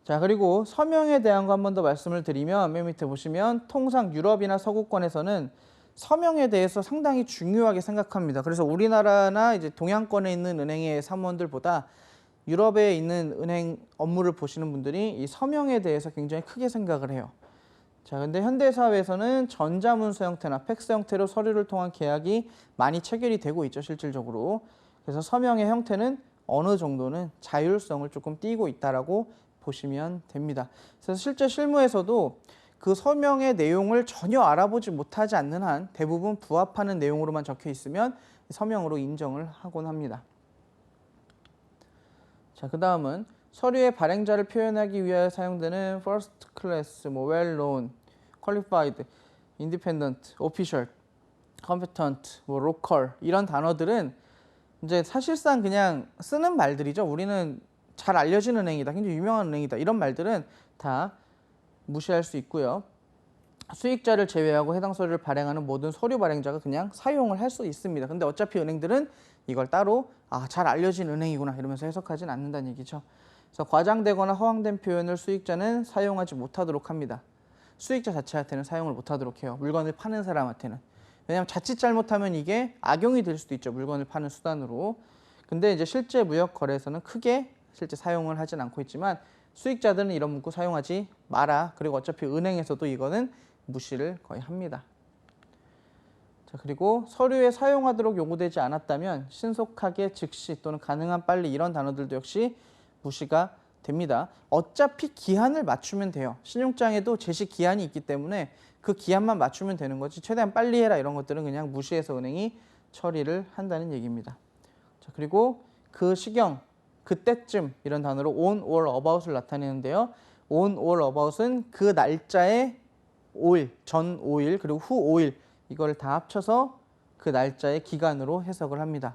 자, 그리고 서명에 대한 거 한 번 더 말씀을 드리면 맨 밑에 보시면 통상 유럽이나 서구권에서는 서명에 대해서 상당히 중요하게 생각합니다. 그래서 우리나라나 이제 동양권에 있는 은행의 사무원들보다 유럽에 있는 은행 업무를 보시는 분들이 이 서명에 대해서 굉장히 크게 생각을 해요. 자, 근데 현대 사회에서는 전자문서 형태나 팩스 형태로 서류를 통한 계약이 많이 체결이 되고 있죠, 실질적으로. 그래서 서명의 형태는 어느 정도는 자율성을 조금 띠고 있다라고 보시면 됩니다. 그래서 실제 실무에서도 그 서명의 내용을 전혀 알아보지 못하지 않는 한 대부분 부합하는 내용으로만 적혀 있으면 서명으로 인정을 하곤 합니다. 자, 그 다음은 서류의 발행자를 표현하기 위하여 사용되는 first class, well known, qualified, independent, official, competent, local 이런 단어들은 이제 사실상 그냥 쓰는 말들이죠. 우리는 잘 알려진 은행이다, 굉장히 유명한 은행이다 이런 말들은 다 무시할 수 있고요. 수익자를 제외하고 해당 서류를 발행하는 모든 서류 발행자가 그냥 사용을 할 수 있습니다. 근데 어차피 은행들은 이걸 따로 잘 알려진 은행이구나 이러면서 해석하진 않는다는 얘기죠. 그래서 과장되거나 허황된 표현을 수익자는 사용하지 못하도록 합니다. 수익자 자체한테는 사용을 못하도록 해요. 물건을 파는 사람한테는. 왜냐하면 자칫 잘못하면 이게 악용이 될 수도 있죠. 물건을 파는 수단으로. 근데 이제 실제 무역 거래에서는 크게 실제 사용을 하진 않고 있지만 수익자들은 이런 문구 사용하지 마라. 그리고 어차피 은행에서도 이거는 무시를 거의 합니다. 자, 그리고 서류에 사용하도록 요구되지 않았다면 신속하게, 즉시 또는 가능한 빨리 이런 단어들도 역시 무시가 됩니다. 어차피 기한을 맞추면 돼요. 신용장에도 제시 기한이 있기 때문에 그 기한만 맞추면 되는 거지 최대한 빨리 해라 이런 것들은 그냥 무시해서 은행이 처리를 한다는 얘기입니다. 자, 그리고 그 시경, 그때쯤 이런 단어로 on or about을 나타내는데요. on or about은 그 날짜의 5일, 전 5일 그리고 후 5일 이걸 다 합쳐서 그 날짜의 기간으로 해석을 합니다.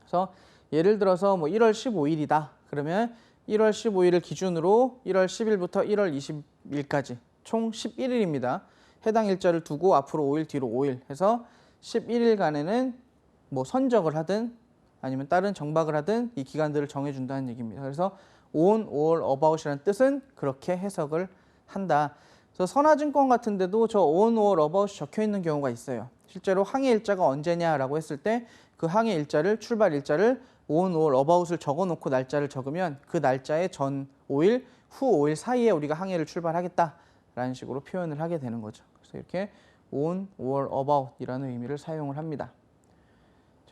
그래서 예를 들어서 뭐 1월 15일이다. 그러면 1월 15일을 기준으로 1월 10일부터 1월 20일까지 총 11일입니다. 해당 일자를 두고 앞으로 5일, 뒤로 5일 해서 11일간에는 뭐 선적을 하든 아니면 다른 정박을 하든 이 기간들을 정해준다는 얘기입니다. 그래서 on or about이라는 뜻은 그렇게 해석을 한다. 그래서 선화증권 같은 데도 저 on or about이 적혀 있는 경우가 있어요. 실제로 항해 일자가 언제냐라고 했을 때 그 항해 일자를, 출발 일자를 on or about을 적어놓고 날짜를 적으면 그 날짜의 전 5일, 후 5일 사이에 우리가 항해를 출발하겠다라는 식으로 표현을 하게 되는 거죠. 그래서 이렇게 on or about이라는 의미를 사용을 합니다.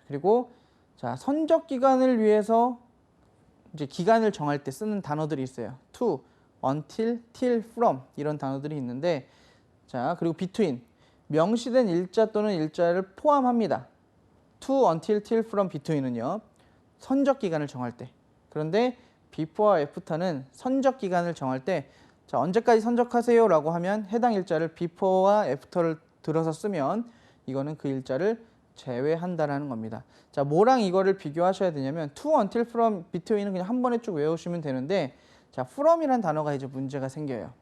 그리고 자, 선적 기간을 위해서 이제 기간을 정할 때 쓰는 단어들이 있어요. to, until, till, from 이런 단어들이 있는데 자, 그리고 between 명시된 일자 또는 일자를 포함합니다. to, until, till, from, between은요. 선적 기간을 정할 때. 그런데 before, after는 선적 기간을 정할 때 자, 언제까지 선적하세요라고 하면 해당 일자를 before와 after를 들어서 쓰면 이거는 그 일자를 제외한다라는 겁니다. 자, 뭐랑 이거를 비교하셔야 되냐면 to, until, from, between은 그냥 한 번에 쭉 외우시면 되는데 자, from이란 단어가 이제 문제가 생겨요.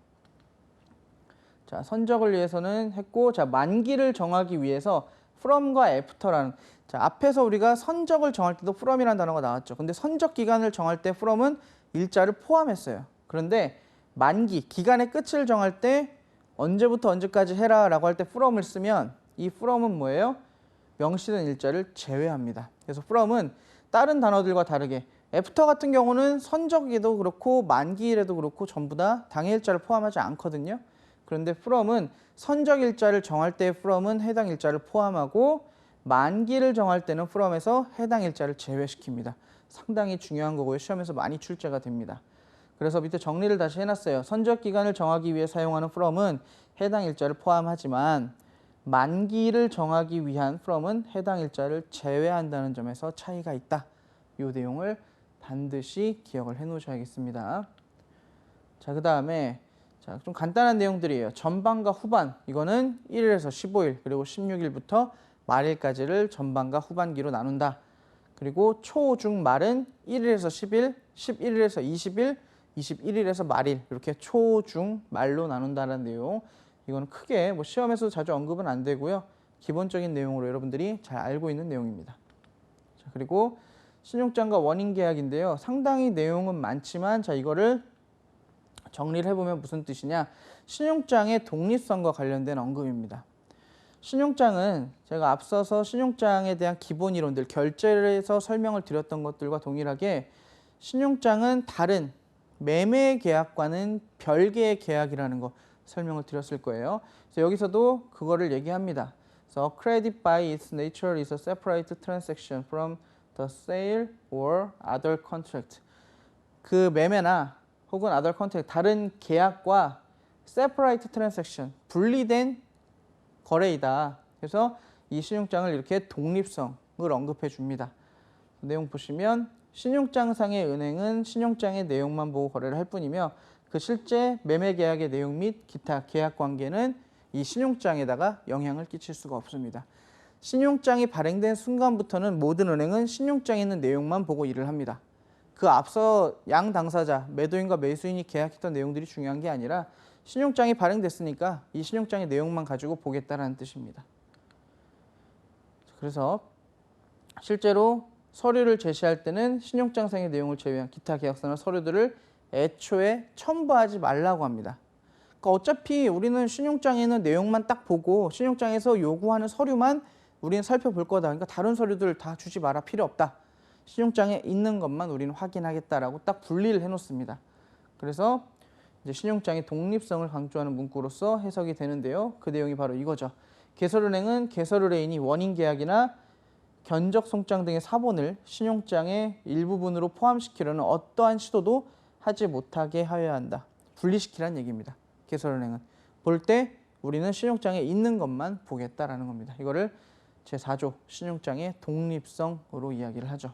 자, 선적을 위해서는 했고 자, 만기를 정하기 위해서 from과 after라는 자, 앞에서 우리가 선적을 정할 때도 from이라는 단어가 나왔죠. 근데 선적 기간을 정할 때 from은 일자를 포함했어요. 그런데 만기, 기간의 끝을 정할 때 언제부터 언제까지 해라라고 할 때 from을 쓰면 이 from은 뭐예요? 명시된 일자를 제외합니다. 그래서 from은 다른 단어들과 다르게 after 같은 경우는 선적에도 그렇고 만기일에도 그렇고 전부 다 당해일자를 포함하지 않거든요. 그런데 from은 선적 일자를 정할 때의 from은 해당 일자를 포함하고 만기를 정할 때는 from에서 해당 일자를 제외시킵니다. 상당히 중요한 거고요. 시험에서 많이 출제가 됩니다. 그래서 밑에 정리를 다시 해놨어요. 선적 기간을 정하기 위해 사용하는 from은 해당 일자를 포함하지만 만기를 정하기 위한 from은 해당 일자를 제외한다는 점에서 차이가 있다. 이 내용을 반드시 기억을 해 놓으셔야겠습니다. 자, 그 다음에 좀 간단한 내용들이에요. 전반과 후반, 이거는 1일에서 15일, 그리고 16일부터 말일까지를 전반과 후반기로 나눈다. 그리고 초, 중, 말은 1일에서 10일, 11일에서 20일, 21일에서 말일 이렇게 초, 중, 말로 나눈다는 내용. 이거는 크게 뭐 시험에서 자주 언급은 안 되고요. 기본적인 내용으로 여러분들이 잘 알고 있는 내용입니다. 자, 그리고 신용장과 원인계약인데요. 상당히 내용은 많지만 자, 이거를 정리를 해보면 무슨 뜻이냐. 신용장의 독립성과 관련된 언급입니다. 신용장은 제가 앞서서 신용장에 대한 기본 이론들, 결제에서 설명을 드렸던 것들과 동일하게 신용장은 다른 매매 계약과는 별개의 계약이라는 거 설명을 드렸을 거예요. 그래서 여기서도 그거를 얘기합니다. So credit by its nature is a separate transaction from the sale or other contract. 그 매매나 혹은 other contract, 다른 계약과 separate transaction, 분리된 거래이다. 그래서 이 신용장을 이렇게 독립성을 언급해 줍니다. 내용 보시면 신용장상의 은행은 신용장의 내용만 보고 거래를 할 뿐이며 그 실제 매매 계약의 내용 및 기타 계약 관계는 이 신용장에다가 영향을 끼칠 수가 없습니다. 신용장이 발행된 순간부터는 모든 은행은 신용장에 있는 내용만 보고 일을 합니다. 그 앞서 양 당사자, 매도인과 매수인이 계약했던 내용들이 중요한 게 아니라 신용장이 발행됐으니까 이 신용장의 내용만 가지고 보겠다라는 뜻입니다. 그래서 실제로 서류를 제시할 때는 신용장상의 내용을 제외한 기타 계약서나 서류들을 애초에 첨부하지 말라고 합니다. 그러니까 어차피 우리는 신용장에 있는 내용만 딱 보고 신용장에서 요구하는 서류만 우리는 살펴볼 거다. 그러니까 다른 서류들 다 주지 마라, 필요 없다. 신용장에 있는 것만 우리는 확인하겠다라고 딱 분리를 해놓습니다. 그래서 이제 신용장의 독립성을 강조하는 문구로서 해석이 되는데요. 그 내용이 바로 이거죠. 개설은행은 개설의뢰인이 원인 계약이나 견적 송장 등의 사본을 신용장의 일부분으로 포함시키려는 어떠한 시도도 하지 못하게 하여야 한다. 분리시키라는 얘기입니다. 개설은행은 볼 때 우리는 신용장에 있는 것만 보겠다라는 겁니다. 이거를 제4조 신용장의 독립성으로 이야기를 하죠.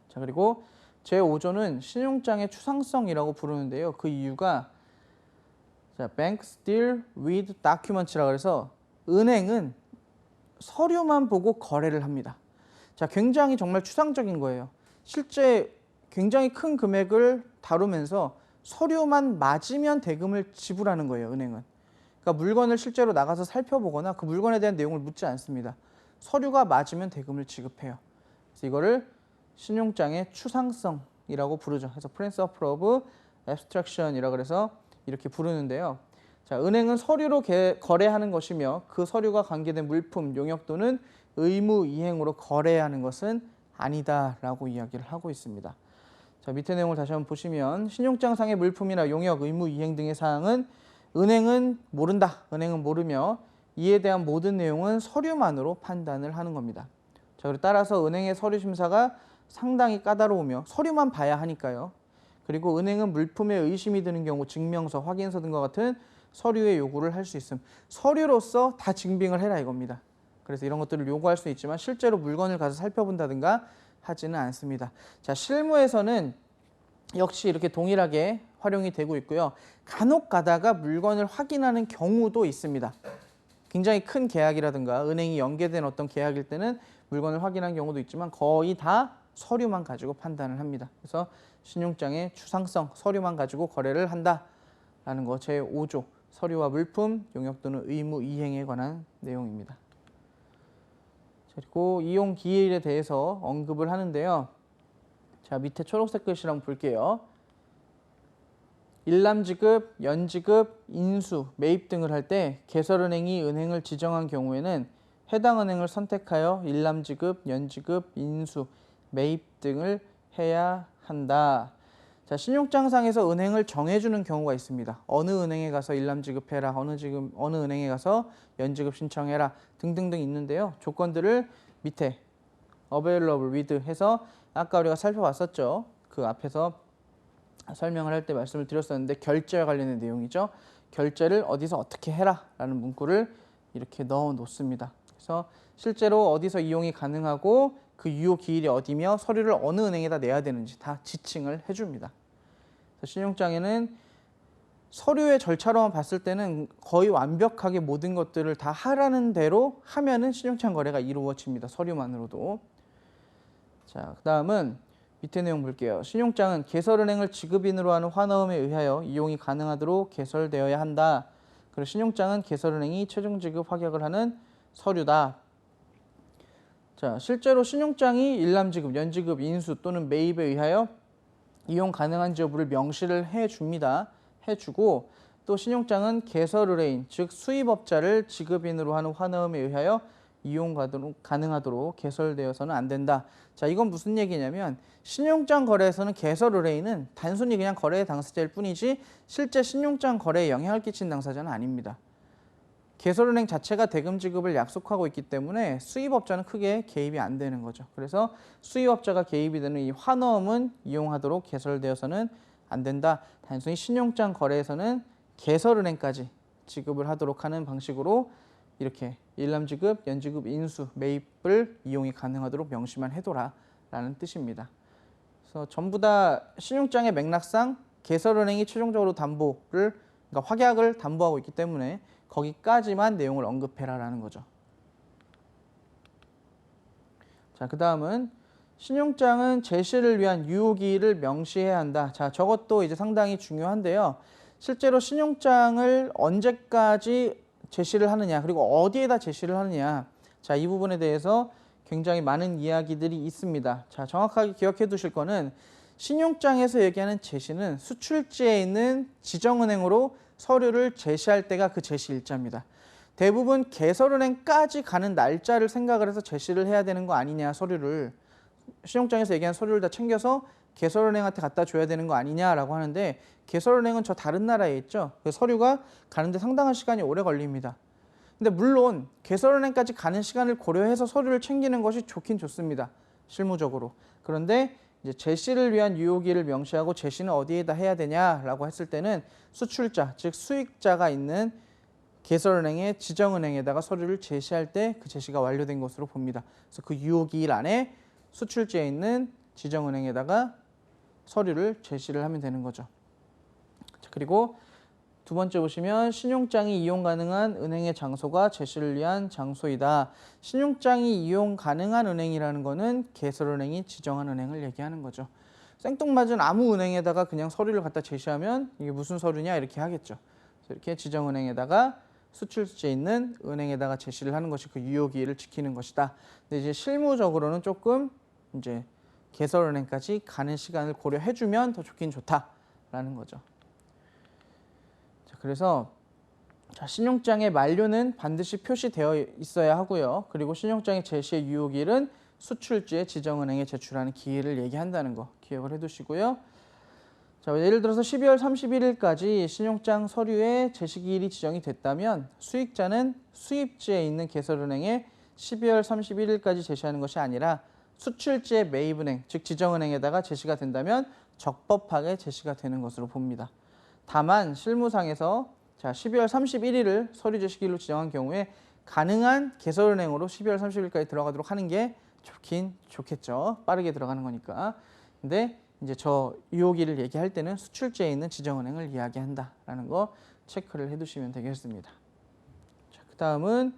자, 그리고 제5조는 신용장의 추상성이라고 부르는데요. 그 이유가 Banks deal with documents라고 해서 은행은 서류만 보고 거래를 합니다. 자, 굉장히 정말 추상적인 거예요. 실제 굉장히 큰 금액을 다루면서 서류만 맞으면 대금을 지불하는 거예요, 은행은. 그러니까 물건을 실제로 나가서 살펴보거나 그 물건에 대한 내용을 묻지 않습니다. 서류가 맞으면 대금을 지급해요. 그래서 이거를 신용장의 추상성이라고 부르죠. 그래서 Principle of Abstraction이라고 그래서 이렇게 부르는데요. 자, 은행은 서류로 거래하는 것이며 그 서류가 관계된 물품, 용역 또는 의무 이행으로 거래하는 것은 아니다라고 이야기를 하고 있습니다. 자, 밑에 내용을 다시 한번 보시면 신용장상의 물품이나 용역, 의무 이행 등의 사항은 은행은 모른다. 은행은 모르며 이에 대한 모든 내용은 서류만으로 판단을 하는 겁니다. 자, 그리고 따라서 은행의 서류 심사가 상당히 까다로우며 서류만 봐야 하니까요. 그리고 은행은 물품에 의심이 드는 경우 증명서, 확인서 등과 같은 서류의 요구를 할 수 있음. 서류로서 다 증빙을 해라 이겁니다. 그래서 이런 것들을 요구할 수 있지만 실제로 물건을 가서 살펴본다든가 하지는 않습니다. 자, 실무에서는 역시 이렇게 동일하게 활용이 되고 있고요. 간혹 가다가 물건을 확인하는 경우도 있습니다. 굉장히 큰 계약이라든가 은행이 연계된 어떤 계약일 때는 물건을 확인한 경우도 있지만 거의 다 서류만 가지고 판단을 합니다. 그래서 신용장의 추상성, 서류만 가지고 거래를 한다라는 거 제5조 서류와 물품, 용역 또는 의무 이행에 관한 내용입니다. 그리고 이용 기일에 대해서 언급을 하는데요. 자, 밑에 초록색 글씨를 한번 볼게요. 일람지급, 연지급, 인수, 매입 등을 할 때 개설은행이 은행을 지정한 경우에는 해당 은행을 선택하여 일람지급, 연지급, 인수, 매입 등을 해야 한다. 자, 신용장상에서 은행을 정해주는 경우가 있습니다. 어느 은행에 가서 일람지급해라, 어느 은행에 가서 연지급 신청해라 등등등 있는데요. 조건들을 밑에 available with 해서 아까 우리가 살펴봤었죠. 그 앞에서 설명을 할 때 말씀을 드렸었는데 결제와 관련된 내용이죠. 결제를 어디서 어떻게 해라 라는 문구를 이렇게 넣어 놓습니다. 그래서 실제로 어디서 이용이 가능하고 그 유효 기일이 어디며 서류를 어느 은행에다 내야 되는지 다 지칭을 해줍니다. 그래서 신용장에는 서류의 절차로만 봤을 때는 거의 완벽하게 모든 것들을 다 하라는 대로 하면은 신용장 거래가 이루어집니다. 서류만으로도. 자, 그 다음은 밑에 내용 볼게요. 신용장은 개설은행을 지급인으로 하는 환어음에 의하여 이용이 가능하도록 개설되어야 한다. 그리고 신용장은 개설은행이 최종 지급 확약을 하는 서류다. 자, 실제로 신용장이 일람지급, 연지급, 인수 또는 매입에 의하여 이용 가능한지 여부를 명시를 해줍니다. 해주고 또 신용장은 개설의뢰인, 즉 수입업자를 지급인으로 하는 환어음에 의하여 이용 가능하도록 개설되어서는 안 된다. 자, 이건 무슨 얘기냐면 신용장 거래에서는 개설의뢰인은 단순히 그냥 거래의 당사자일 뿐이지 실제 신용장 거래에 영향을 끼친 당사자는 아닙니다. 개설은행 자체가 대금 지급을 약속하고 있기 때문에 수입업자는 크게 개입이 안 되는 거죠. 그래서 수입업자가 개입이 되는 이 환어음은 이용하도록 개설되어서는 안 된다. 단순히 신용장 거래에서는 개설은행까지 지급을 하도록 하는 방식으로 이렇게 일람지급, 연지급, 인수, 매입을 이용이 가능하도록 명시만 해둬라 라는 뜻입니다. 그래서 전부 다 신용장의 맥락상 개설은행이 최종적으로 담보를, 그러니까 확약을 담보하고 있기 때문에 거기까지만 내용을 언급해라 라는 거죠. 자, 그 다음은 신용장은 제시를 위한 유효기일을 명시해야 한다. 자, 저것도 이제 상당히 중요한데요. 실제로 신용장을 언제까지 제시를 하느냐, 그리고 어디에다 제시를 하느냐. 자, 이 부분에 대해서 굉장히 많은 이야기들이 있습니다. 자, 정확하게 기억해 두실 거는 신용장에서 얘기하는 제시는 수출지에 있는 지정은행으로 서류를 제시할 때가 그 제시 일자입니다. 대부분 개설은행까지 가는 날짜를 생각을 해서 제시를 해야 되는 거 아니냐, 서류를. 신용장에서 얘기한 서류를 다 챙겨서 개설은행한테 갖다 줘야 되는 거 아니냐라고 하는데 개설은행은 저 다른 나라에 있죠. 그 서류가 가는데 상당한 시간이 오래 걸립니다. 근데 물론 개설은행까지 가는 시간을 고려해서 서류를 챙기는 것이 좋긴 좋습니다. 실무적으로. 그런데 이제 제시를 위한 유효기를 명시하고 제시는 어디에다 해야 되냐라고 했을 때는 수출자, 즉 수익자가 있는 개설은행의 지정은행에다가 서류를 제시할 때 그 제시가 완료된 것으로 봅니다. 그래서 그 유효기일 안에 수출지에 있는 지정은행에다가 서류를 제시를 하면 되는 거죠. 자, 그리고 두 번째 보시면 신용장이 이용 가능한 은행의 장소가 제시를 위한 장소이다. 신용장이 이용 가능한 은행이라는 거는 개설은행이 지정한 은행을 얘기하는 거죠. 생뚱맞은 아무 은행에다가 그냥 서류를 갖다 제시하면 이게 무슨 서류냐 이렇게 하겠죠. 그래서 이렇게 지정은행에다가 수출지에 있는 은행에다가 제시를 하는 것이 그 유효기일을 지키는 것이다. 근데 이제 실무적으로는 조금 이제 개설은행까지 가는 시간을 고려해주면 더 좋긴 좋다라는 거죠. 자, 그래서 신용장의 만료는 반드시 표시되어 있어야 하고요. 그리고 신용장의 제시의 유효기일은 수출지에 지정은행에 제출하는 기일을 얘기한다는 거 기억을 해두시고요. 자, 예를 들어서 12월 31일까지 신용장 서류에 제시기일이 지정이 됐다면 수익자는 수입지에 있는 개설은행에 12월 31일까지 제시하는 것이 아니라 수출지의 매입은행, 즉 지정은행에다가 제시가 된다면 적법하게 제시가 되는 것으로 봅니다. 다만 실무상에서 12월 31일을 서류 제시기일로 지정한 경우에 가능한 개설은행으로 12월 30일까지 들어가도록 하는 게 좋긴 좋겠죠. 빠르게 들어가는 거니까. 근데 이제 저 유효기를 얘기할 때는 수출지에 있는 지정은행을 이야기한다라는 거 체크를 해두시면 되겠습니다. 자, 그 다음은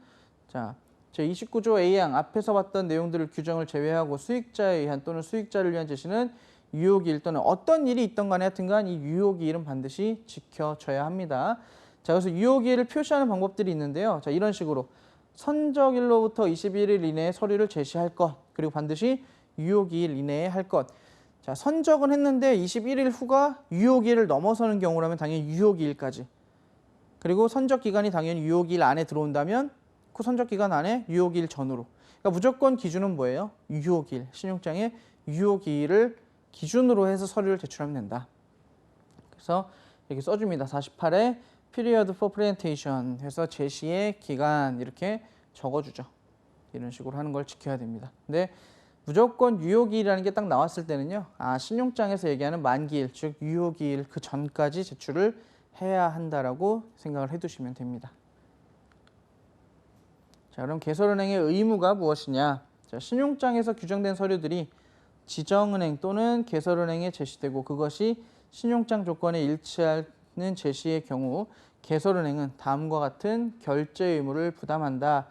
제29조 A항 앞에서 봤던 내용들을 규정을 제외하고 수익자에 의한 또는 수익자를 위한 제시는 유효기일 또는 어떤 일이 있던 간에 하여튼간 이 유효기일은 반드시 지켜져야 합니다. 자, 그래서 유효기일을 표시하는 방법들이 있는데요. 자, 이런 식으로 선적일로부터 21일 이내에 서류를 제시할 것, 그리고 반드시 유효기일 이내에 할 것. 자, 선적은 했는데 21일 후가 유효기일을 넘어서는 경우라면 당연히 유효기일까지. 그리고 선적 기간이 당연히 유효기일 안에 들어온다면 그 선적 기간 안에 유효기일 전후로. 그러니까 무조건 기준은 뭐예요? 유효기일. 신용장의 유효기일을 기준으로 해서 서류를 제출하면 된다. 그래서 여기 써줍니다. 48에 period for presentation 해서 제시의 기간 이렇게 적어주죠. 이런 식으로 하는 걸 지켜야 됩니다. 근데 무조건 유효기일이라는 게 딱 나왔을 때는요. 신용장에서 얘기하는 만기일, 즉 유효기일 그 전까지 제출을 해야 한다라고 생각을 해두시면 됩니다. 자, 그럼 개설은행의 의무가 무엇이냐? 자, 신용장에서 규정된 서류들이 지정은행 또는 개설은행에 제시되고 그것이 신용장 조건에 일치하는 제시의 경우 개설은행은 다음과 같은 결제 의무를 부담한다.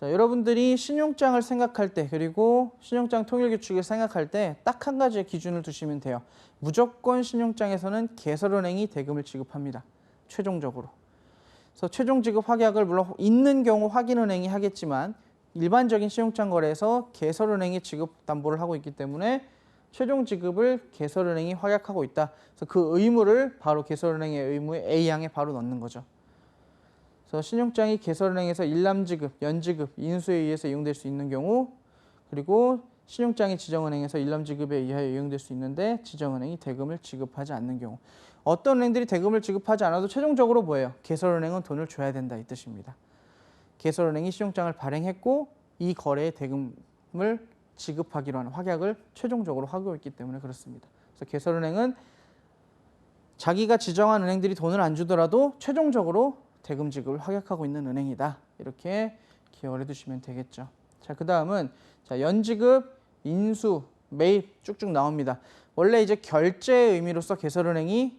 자, 여러분들이 신용장을 생각할 때 그리고 신용장 통일규칙을 생각할 때 딱 한 가지의 기준을 두시면 돼요. 무조건 신용장에서는 개설은행이 대금을 지급합니다. 최종적으로. 그래서 최종 지급 확약을 물론 있는 경우 확인은행이 하겠지만 일반적인 신용장 거래에서 개설은행이 지급 담보를 하고 있기 때문에 최종 지급을 개설은행이 확약하고 있다. 그래서 그 의무를 바로 개설은행의 의무에 A항에 바로 넣는 거죠. 그래서 신용장이 개설은행에서 일람지급, 연지급, 인수에 의해서 이용될 수 있는 경우 그리고 신용장이 지정은행에서 일람지급에 의하여 이용될 수 있는데 지정은행이 대금을 지급하지 않는 경우 어떤 은행들이 대금을 지급하지 않아도 최종적으로 뭐예요? 개설은행은 돈을 줘야 된다 이 뜻입니다. 개설은행이 신용장을 발행했고 이 거래에 대금을 지급하기로 하는 확약을 최종적으로 하고 있기 때문에 그렇습니다. 그래서 개설은행은 자기가 지정한 은행들이 돈을 안 주더라도 최종적으로 대금 지급을 확약하고 있는 은행이다. 이렇게 기억을 해두시면 되겠죠. 자, 그 다음은 연지급, 인수, 매입 쭉쭉 나옵니다. 원래 이제 결제의 의미로서 개설은행이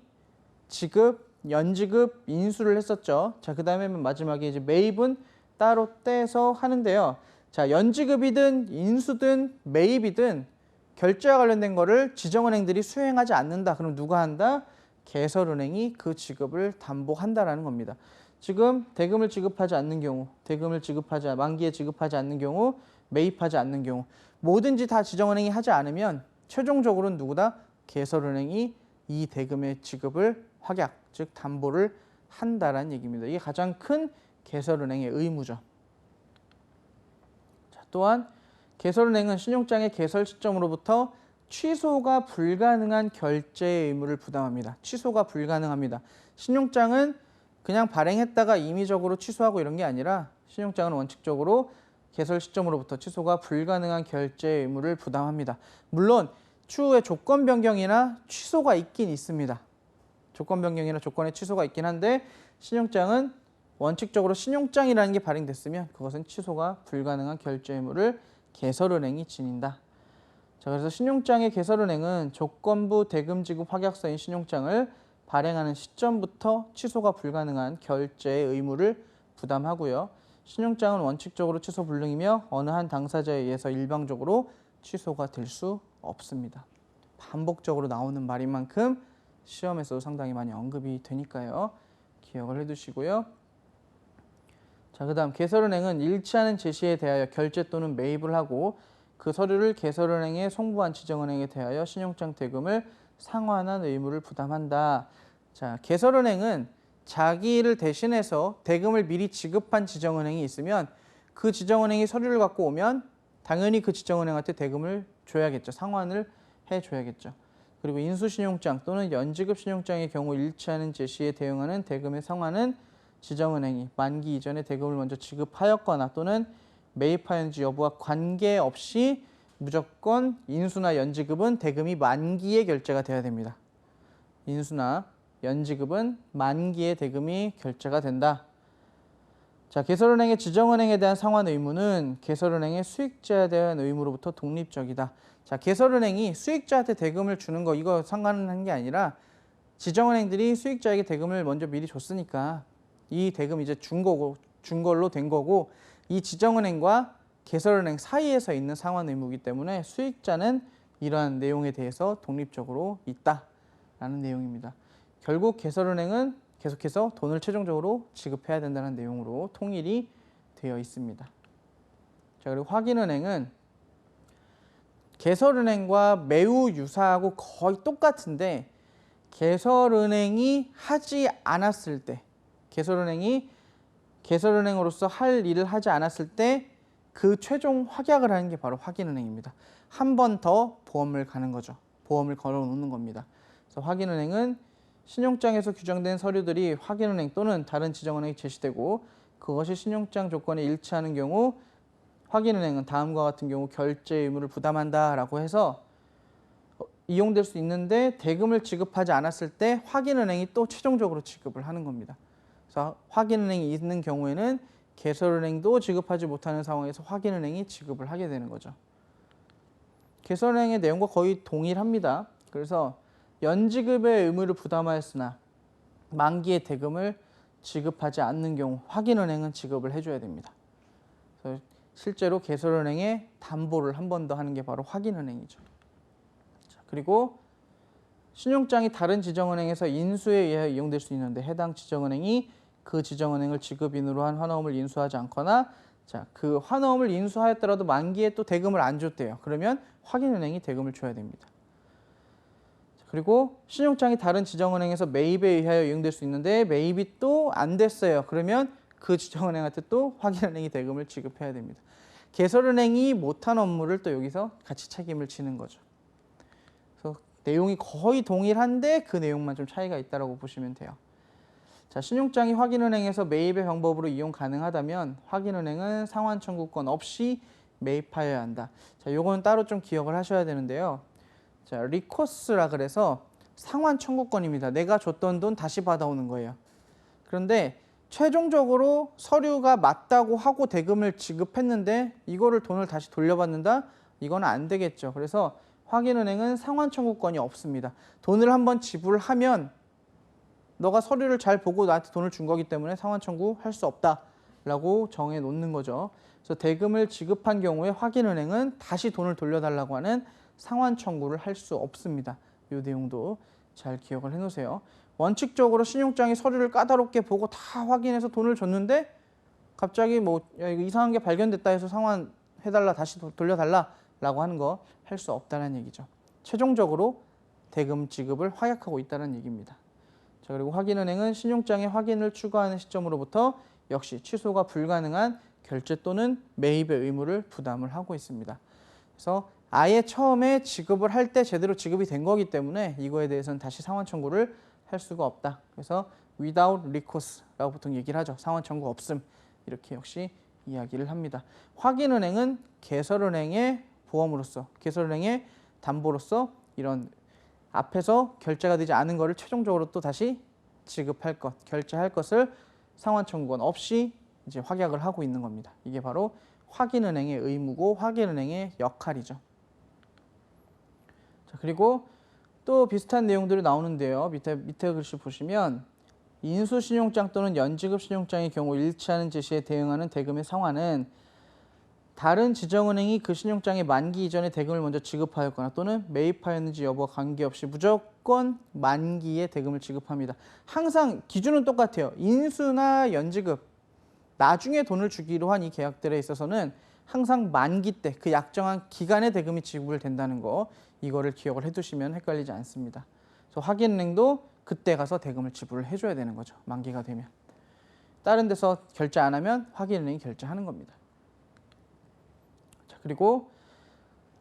지급, 연지급, 인수를 했었죠. 자, 그 다음에 마지막에 이제 매입은 따로 떼서 하는데요. 자, 연지급이든 인수든 매입이든 결제와 관련된 거를 지정은행들이 수행하지 않는다. 그럼 누가 한다? 개설은행이 그 지급을 담보한다라는 겁니다. 지금 대금을 지급하지 않는 경우, 만기에 지급하지 않는 경우, 매입하지 않는 경우 뭐든지 다 지정은행이 하지 않으면 최종적으로는 누구다? 개설은행이 이 대금의 지급을 확약, 즉 담보를 한다라는 얘기입니다. 이게 가장 큰 개설은행의 의무죠. 자, 또한 개설은행은 신용장의 개설 시점으로부터 취소가 불가능한 결제의 의무를 부담합니다. 취소가 불가능합니다. 신용장은 그냥 발행했다가 임의적으로 취소하고 이런 게 아니라 신용장은 원칙적으로 개설 시점으로부터 취소가 불가능한 결제 의무를 부담합니다. 물론 추후에 조건 변경이나 취소가 있긴 있습니다. 조건 변경이나 조건의 취소가 있긴 한데 신용장은 원칙적으로 신용장이라는 게 발행됐으면 그것은 취소가 불가능한 결제 의무를 개설은행이 지닌다. 자, 그래서 신용장의 개설은행은 조건부 대금 지급 확약서인 신용장을 발행하는 시점부터 취소가 불가능한 결제의 의무를 부담하고요. 신용장은 원칙적으로 취소 불능이며 어느 한 당사자에 의해서 일방적으로 취소가 될 수 없습니다. 반복적으로 나오는 말인 만큼 시험에서도 상당히 많이 언급이 되니까요. 기억을 해두시고요. 자, 그다음 개설은행은 일치하는 제시에 대하여 결제 또는 매입을 하고 그 서류를 개설은행에 송부한 지정은행에 대하여 신용장 대금을 상환한 의무를 부담한다. 자, 개설은행은 자기를 대신해서 대금을 미리 지급한 지정은행이 있으면 그 지정은행이 서류를 갖고 오면 당연히 그 지정은행한테 대금을 줘야겠죠. 상환을 해줘야겠죠. 그리고 인수신용장 또는 연지급신용장의 경우 일치하는 제시에 대응하는 대금의 상환은 지정은행이 만기 이전에 대금을 먼저 지급하였거나 또는 매입하였는지 여부와 관계없이 무조건 인수나 연지급은 대금이 만기에 결제가 돼야 됩니다. 인수나 연지급은 만기에 대금이 결제가 된다. 자, 개설은행의 지정은행에 대한 상환 의무는 개설은행의 수익자에 대한 의무로부터 독립적이다. 자, 개설은행이 수익자한테 대금을 주는 거 이거 상관한 게 아니라 지정은행들이 수익자에게 대금을 먼저 미리 줬으니까 이 대금 이제 준 걸로 된 거고 이 지정은행과 개설은행 사이에서 있는 상환 의무이기 때문에 수익자는 이러한 내용에 대해서 독립적으로 있다라는 내용입니다. 결국 개설은행은 계속해서 돈을 최종적으로 지급해야 된다는 내용으로 통일이 되어 있습니다. 자, 그리고 확인은행은 개설은행과 매우 유사하고 거의 똑같은데 개설은행이 하지 않았을 때 개설은행이 개설은행으로서 할 일을 하지 않았을 때 그 최종 확약을 하는 게 바로 확인은행입니다. 한 번 더 보험을 가는 거죠. 보험을 걸어 놓는 겁니다. 그래서 확인은행은 신용장에서 규정된 서류들이 확인은행 또는 다른 지정은행에 제시되고 그것이 신용장 조건에 일치하는 경우 확인은행은 다음과 같은 경우 결제 의무를 부담한다라고 해서 이용될 수 있는데 대금을 지급하지 않았을 때 확인은행이 또 최종적으로 지급을 하는 겁니다. 그래서 확인은행이 있는 경우에는 개설은행도 지급하지 못하는 상황에서 확인은행이 지급을 하게 되는 거죠. 개설은행의 내용과 거의 동일합니다. 그래서 연지급의 의무를 부담하였으나 만기의 대금을 지급하지 않는 경우 확인은행은 지급을 해줘야 됩니다. 그래서 실제로 개설은행에 담보를 한 번 더 하는 게 바로 확인은행이죠. 자, 그리고 신용장이 다른 지정은행에서 인수에 의하여 이용될 수 있는데 해당 지정은행이 그 지정은행을 지급인으로 한 환원금을 인수하지 않거나 자, 그 환원금을 인수하였더라도 만기에 또 대금을 안 줬대요. 그러면 확인은행이 대금을 줘야 됩니다. 자, 그리고 신용장이 다른 지정은행에서 매입에 의하여 이용될 수 있는데 매입이 또 안 됐어요. 그러면 그 지정은행한테 또 확인은행이 대금을 지급해야 됩니다. 개설은행이 못한 업무를 또 여기서 같이 책임을 지는 거죠. 그래서 내용이 거의 동일한데 그 내용만 좀 차이가 있다고 보시면 돼요. 자, 신용장이 확인은행에서 매입의 방법으로 이용 가능하다면 확인은행은 상환 청구권 없이 매입하여야 한다. 자, 요거는 따로 좀 기억을 하셔야 되는데요. 자, 리코스라 그래서 상환 청구권입니다. 내가 줬던 돈 다시 받아오는 거예요. 그런데 최종적으로 서류가 맞다고 하고 대금을 지급했는데 이거를 돈을 다시 돌려받는다? 이거는 안 되겠죠. 그래서 확인은행은 상환 청구권이 없습니다. 돈을 한번 지불하면 너가 서류를 잘 보고 나한테 돈을 준 거기 때문에 상환 청구할 수 없다라고 정해 놓는 거죠. 그래서 대금을 지급한 경우에 확인은행은 다시 돈을 돌려달라고 하는 상환 청구를 할 수 없습니다. 이 내용도 잘 기억을 해놓으세요. 원칙적으로 신용장이 서류를 까다롭게 보고 다 확인해서 돈을 줬는데 갑자기 뭐 야, 이거 이상한 게 발견됐다 해서 상환해달라 다시 돌려달라라고 하는 거 할 수 없다는 얘기죠. 최종적으로 대금 지급을 확약하고 있다는 얘기입니다. 자, 그리고 확인은행은 신용장의 확인을 추구하는 시점으로부터 역시 취소가 불가능한 결제 또는 매입의 의무를 부담을 하고 있습니다. 그래서 아예 처음에 지급을 할 때 제대로 지급이 된 거기 때문에 이거에 대해서는 다시 상환 청구를 할 수가 없다. 그래서 without recours라고 보통 얘기를 하죠. 상환 청구 없음. 이렇게 역시 이야기를 합니다. 확인은행은 개설은행의 보험으로서, 개설은행의 담보로서 이런 앞에서 결제가 되지 않은 것을 최종적으로 또 다시 지급할 것, 결제할 것을 상환청구권 없이 이제 확약을 하고 있는 겁니다. 이게 바로 확인은행의 의무고 확인은행의 역할이죠. 자, 그리고 또 비슷한 내용들이 나오는데요. 밑에 글씨 보시면 인수신용장 또는 연지급 신용장의 경우 일치하는 제시에 대응하는 대금의 상환은 다른 지정은행이 그 신용장의 만기 이전에 대금을 먼저 지급하였거나 또는 매입하였는지 여부와 관계없이 무조건 만기에 대금을 지급합니다. 항상 기준은 똑같아요. 인수나 연지급, 나중에 돈을 주기로 한 이 계약들에 있어서는 항상 만기 때 그 약정한 기간에 대금이 지급된다는 거, 이거를 기억을 해두시면 헷갈리지 않습니다. 그래서 확인은행도 그때 가서 대금을 지불을 해줘야 되는 거죠. 만기가 되면. 다른 데서 결제 안 하면 확인은행이 결제하는 겁니다. 자, 그리고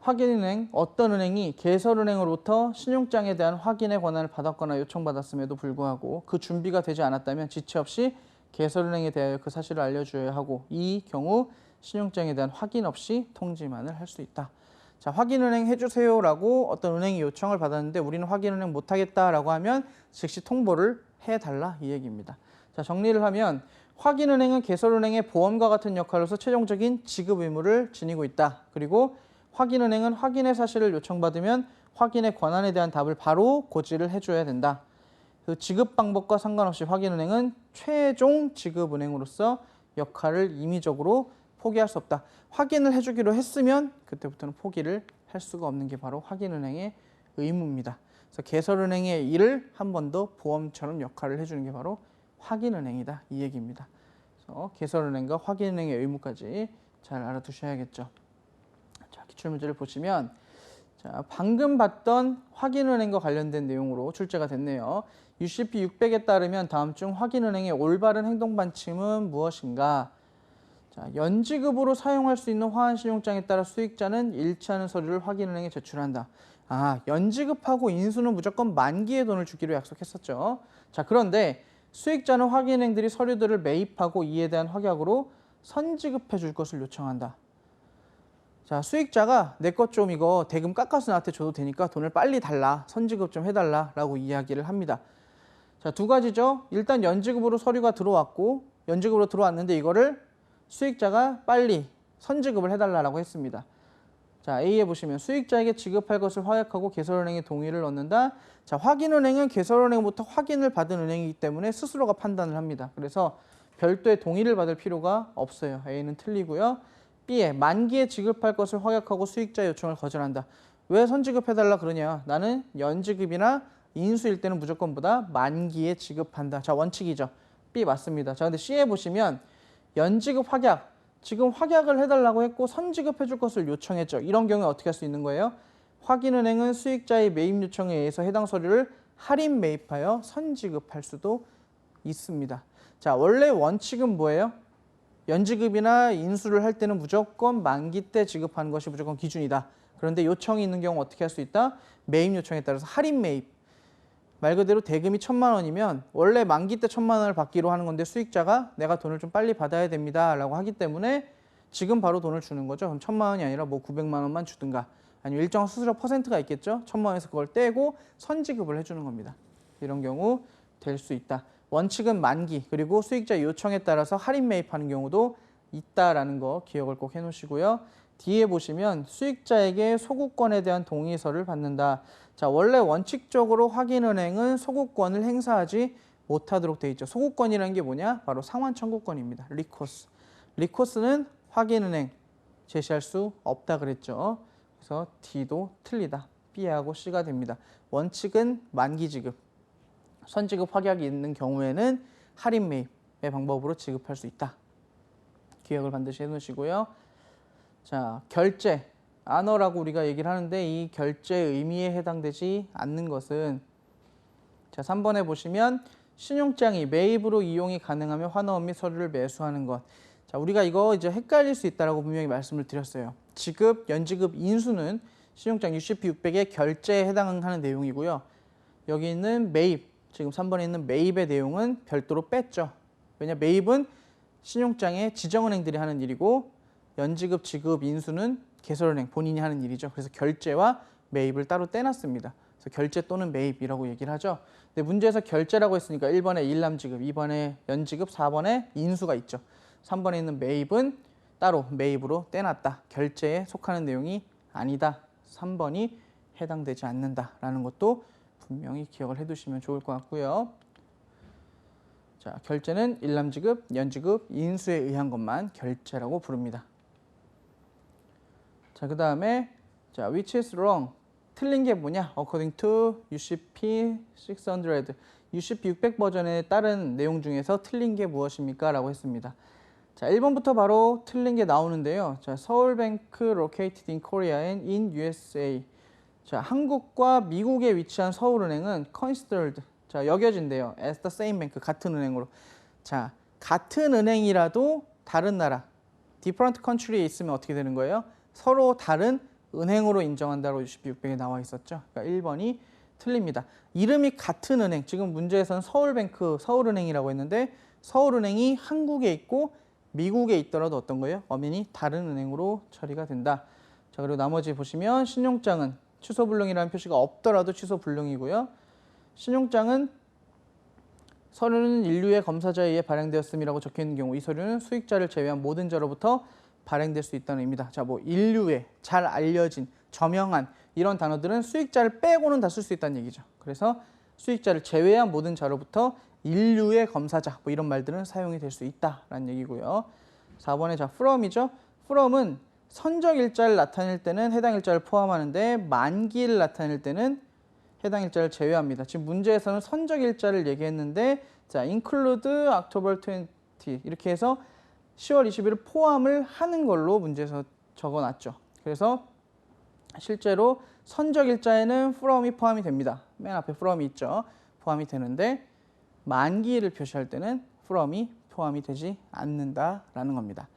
확인은행, 어떤 은행이 개설은행으로부터 신용장에 대한 확인의 권한을 받았거나 요청받았음에도 불구하고 그 준비가 되지 않았다면 지체 없이 개설은행에 대하여 그 사실을 알려줘야 하고 이 경우 신용장에 대한 확인 없이 통지만을 할 수 있다. 자, 확인은행 해주세요라고 어떤 은행이 요청을 받았는데 우리는 확인은행 못하겠다라고 하면 즉시 통보를 해달라 이 얘기입니다. 자, 정리를 하면 확인은행은 개설은행의 보험과 같은 역할로서 최종적인 지급 의무를 지니고 있다. 그리고 확인은행은 확인의 사실을 요청받으면 확인의 권한에 대한 답을 바로 고지를 해줘야 된다. 그 지급 방법과 상관없이 확인은행은 최종 지급은행으로서 역할을 임의적으로 포기할 수 없다. 확인을 해주기로 했으면 그때부터는 포기를 할 수가 없는 게 바로 확인은행의 의무입니다. 그래서 개설은행의 일을 한 번 더 보험처럼 역할을 해주는 게 바로 확인은행이다 이 얘기입니다. 그래서 개설은행과 확인은행의 의무까지 잘 알아두셔야겠죠. 자, 기출문제를 보시면 자, 방금 봤던 확인은행과 관련된 내용으로 출제가 됐네요. UCP 600에 따르면 다음 중 확인은행의 올바른 행동 반침은 무엇인가? 자, 연지급으로 사용할 수 있는 화환신용장에 따라 수익자는 일치하는 서류를 확인은행에 제출한다. 아, 연지급하고 인수는 무조건 만기에 돈을 주기로 약속했었죠. 자, 그런데 수익자는 확인은행들이 서류들을 매입하고 이에 대한 확약으로 선지급해 줄 것을 요청한다. 자, 수익자가 내 것 좀 이거 대금 깎아서 나한테 줘도 되니까 돈을 빨리 달라, 선지급 좀 해달라 라고 이야기를 합니다. 자, 두 가지죠. 일단 연지급으로 서류가 들어왔고 연지급으로 들어왔는데 이거를 수익자가 빨리 선지급을 해달라고 했습니다. 자, A에 보시면 수익자에게 지급할 것을 확약하고 개설은행에 동의를 얻는다. 자, 확인은행은 개설은행부터 확인을 받은 은행이기 때문에 스스로가 판단을 합니다. 그래서 별도의 동의를 받을 필요가 없어요. A는 틀리고요. B에 만기에 지급할 것을 확약하고 수익자의 요청을 거절한다. 왜 선지급해달라 그러냐? 나는 연지급이나 인수일 때는 무조건보다 만기에 지급한다. 자, 원칙이죠. B 맞습니다. 자, 근데 C에 보시면 연지급 확약, 지금 확약을 해달라고 했고 선지급해 줄 것을 요청했죠. 이런 경우에 어떻게 할 수 있는 거예요? 확인은행은 수익자의 매입 요청에 의해서 해당 서류를 할인 매입하여 선지급할 수도 있습니다. 자, 원래 원칙은 뭐예요? 연지급이나 인수를 할 때는 무조건 만기 때 지급하는 것이 무조건 기준이다. 그런데 요청이 있는 경우 어떻게 할 수 있다? 매입 요청에 따라서 할인 매입. 말 그대로 대금이 1,000만 원이면 원래 만기 때 1,000만 원을 받기로 하는 건데 수익자가 내가 돈을 좀 빨리 받아야 됩니다 라고 하기 때문에 지금 바로 돈을 주는 거죠. 그럼 1,000만 원이 아니라 뭐 900만 원만 주든가 아니면 일정 수수료 퍼센트가 있겠죠. 1,000만 원에서 그걸 떼고 선지급을 해주는 겁니다. 이런 경우 될 수 있다. 원칙은 만기 그리고 수익자 요청에 따라서 할인 매입하는 경우도 있다라는 거 기억을 꼭 해놓으시고요. 뒤에 보시면 수익자에게 소구권에 대한 동의서를 받는다. 자, 원래 원칙적으로 확인은행은 소구권을 행사하지 못하도록 돼 있죠. 소구권이라는 게 뭐냐? 바로 상환 청구권입니다. 리코스. 리코스는 확인은행 제시할 수 없다 그랬죠. 그래서 D도 틀리다. B하고 C가 됩니다. 원칙은 만기 지급. 선지급 확약이 있는 경우에는 할인 매입의 방법으로 지급할 수 있다. 기억을 반드시 해놓으시고요. 자, 결제, 안어라고 우리가 얘기를 하는데 이 결제 의미에 해당되지 않는 것은 자, 3번에 보시면 신용장이 매입으로 이용이 가능하며 환원 및 서류를 매수하는 것. 자, 우리가 이거 이제 헷갈릴 수 있다라고 분명히 말씀을 드렸어요. 지급, 연지급, 인수는 신용장 UCP 600의 결제에 해당하는 내용이고요. 여기 있는 매입, 지금 3번에 있는 매입의 내용은 별도로 뺐죠. 왜냐, 매입은 신용장의 지정은행들이 하는 일이고 연지급, 지급, 인수는 개설은행 본인이 하는 일이죠. 그래서 결제와 매입을 따로 떼놨습니다. 그래서 결제 또는 매입이라고 얘기를 하죠. 근데 문제에서 결제라고 했으니까 1번에 일람지급, 2번에 연지급, 4번에 인수가 있죠. 3번에 있는 매입은 따로 매입으로 떼놨다. 결제에 속하는 내용이 아니다. 3번이 해당되지 않는다라는 것도 분명히 기억을 해두시면 좋을 것 같고요. 자, 결제는 일람지급, 연지급, 인수에 의한 것만 결제라고 부릅니다. 자, 그 다음에 자, which is wrong? 틀린 게 뭐냐? According to UCP 600, UCP 600 버전에 따른 내용 중에서 틀린 게 무엇입니까? 라고 했습니다. 자, 1번부터 바로 틀린 게 나오는데요. 자, 서울뱅크 located in Korea and in USA. 자, 한국과 미국에 위치한 서울은행은 considered, 자, 여겨진대요. as the same bank, 같은 은행으로. 자, 같은 은행이라도 다른 나라, different country에 있으면 어떻게 되는 거예요? 서로 다른 은행으로 인정한다고 UCP 600에 나와 있었죠. 그러니까 1번이 틀립니다. 이름이 같은 은행, 지금 문제에서는 서울뱅크, 서울은행이라고 했는데 서울은행이 한국에 있고 미국에 있더라도 어떤 거예요? 엄연히 다른 은행으로 처리가 된다. 자, 그리고 나머지 보시면 신용장은 취소 불능이라는 표시가 없더라도 취소 불능이고요. 신용장은 서류는 인류의 검사자에 의해 발행되었음이라고 적혀 있는 경우 이 서류는 수익자를 제외한 모든 자로부터 발행될 수 있다는 의미다. 자, 뭐 인류의, 잘 알려진, 저명한 이런 단어들은 수익자를 빼고는 다 쓸 수 있다는 얘기죠. 그래서 수익자를 제외한 모든 자로부터 인류의 검사자, 뭐 이런 말들은 사용이 될 수 있다라는 얘기고요. 4번에 자, from이죠. from은 선적 일자를 나타낼 때는 해당 일자를 포함하는데 만기를 나타낼 때는 해당 일자를 제외합니다. 지금 문제에서는 선적 일자를 얘기했는데 자, include October 20 이렇게 해서 10월 20일을 포함을 하는 걸로 문제에서 적어놨죠. 그래서 실제로 선적 일자에는 from이 포함이 됩니다. 맨 앞에 from이 있죠. 포함이 되는데 만기를 표시할 때는 from이 포함이 되지 않는다라는 겁니다.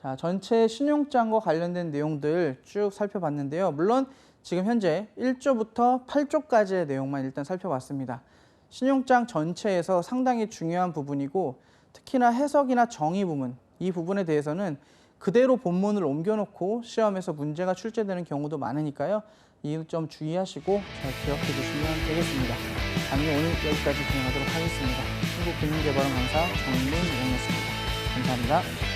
자, 전체 신용장과 관련된 내용들 쭉 살펴봤는데요. 물론 지금 현재 1조부터 8조까지의 내용만 일단 살펴봤습니다. 신용장 전체에서 상당히 중요한 부분이고 특히나 해석이나 정의 부분, 이 부분에 대해서는 그대로 본문을 옮겨놓고 시험에서 문제가 출제되는 경우도 많으니까요. 이 점 주의하시고 잘 기억해 두시면 되겠습니다. 강의 오늘 여기까지 진행하도록 하겠습니다. 한국금융개발원 강사 정민용이었습니다. 감사합니다.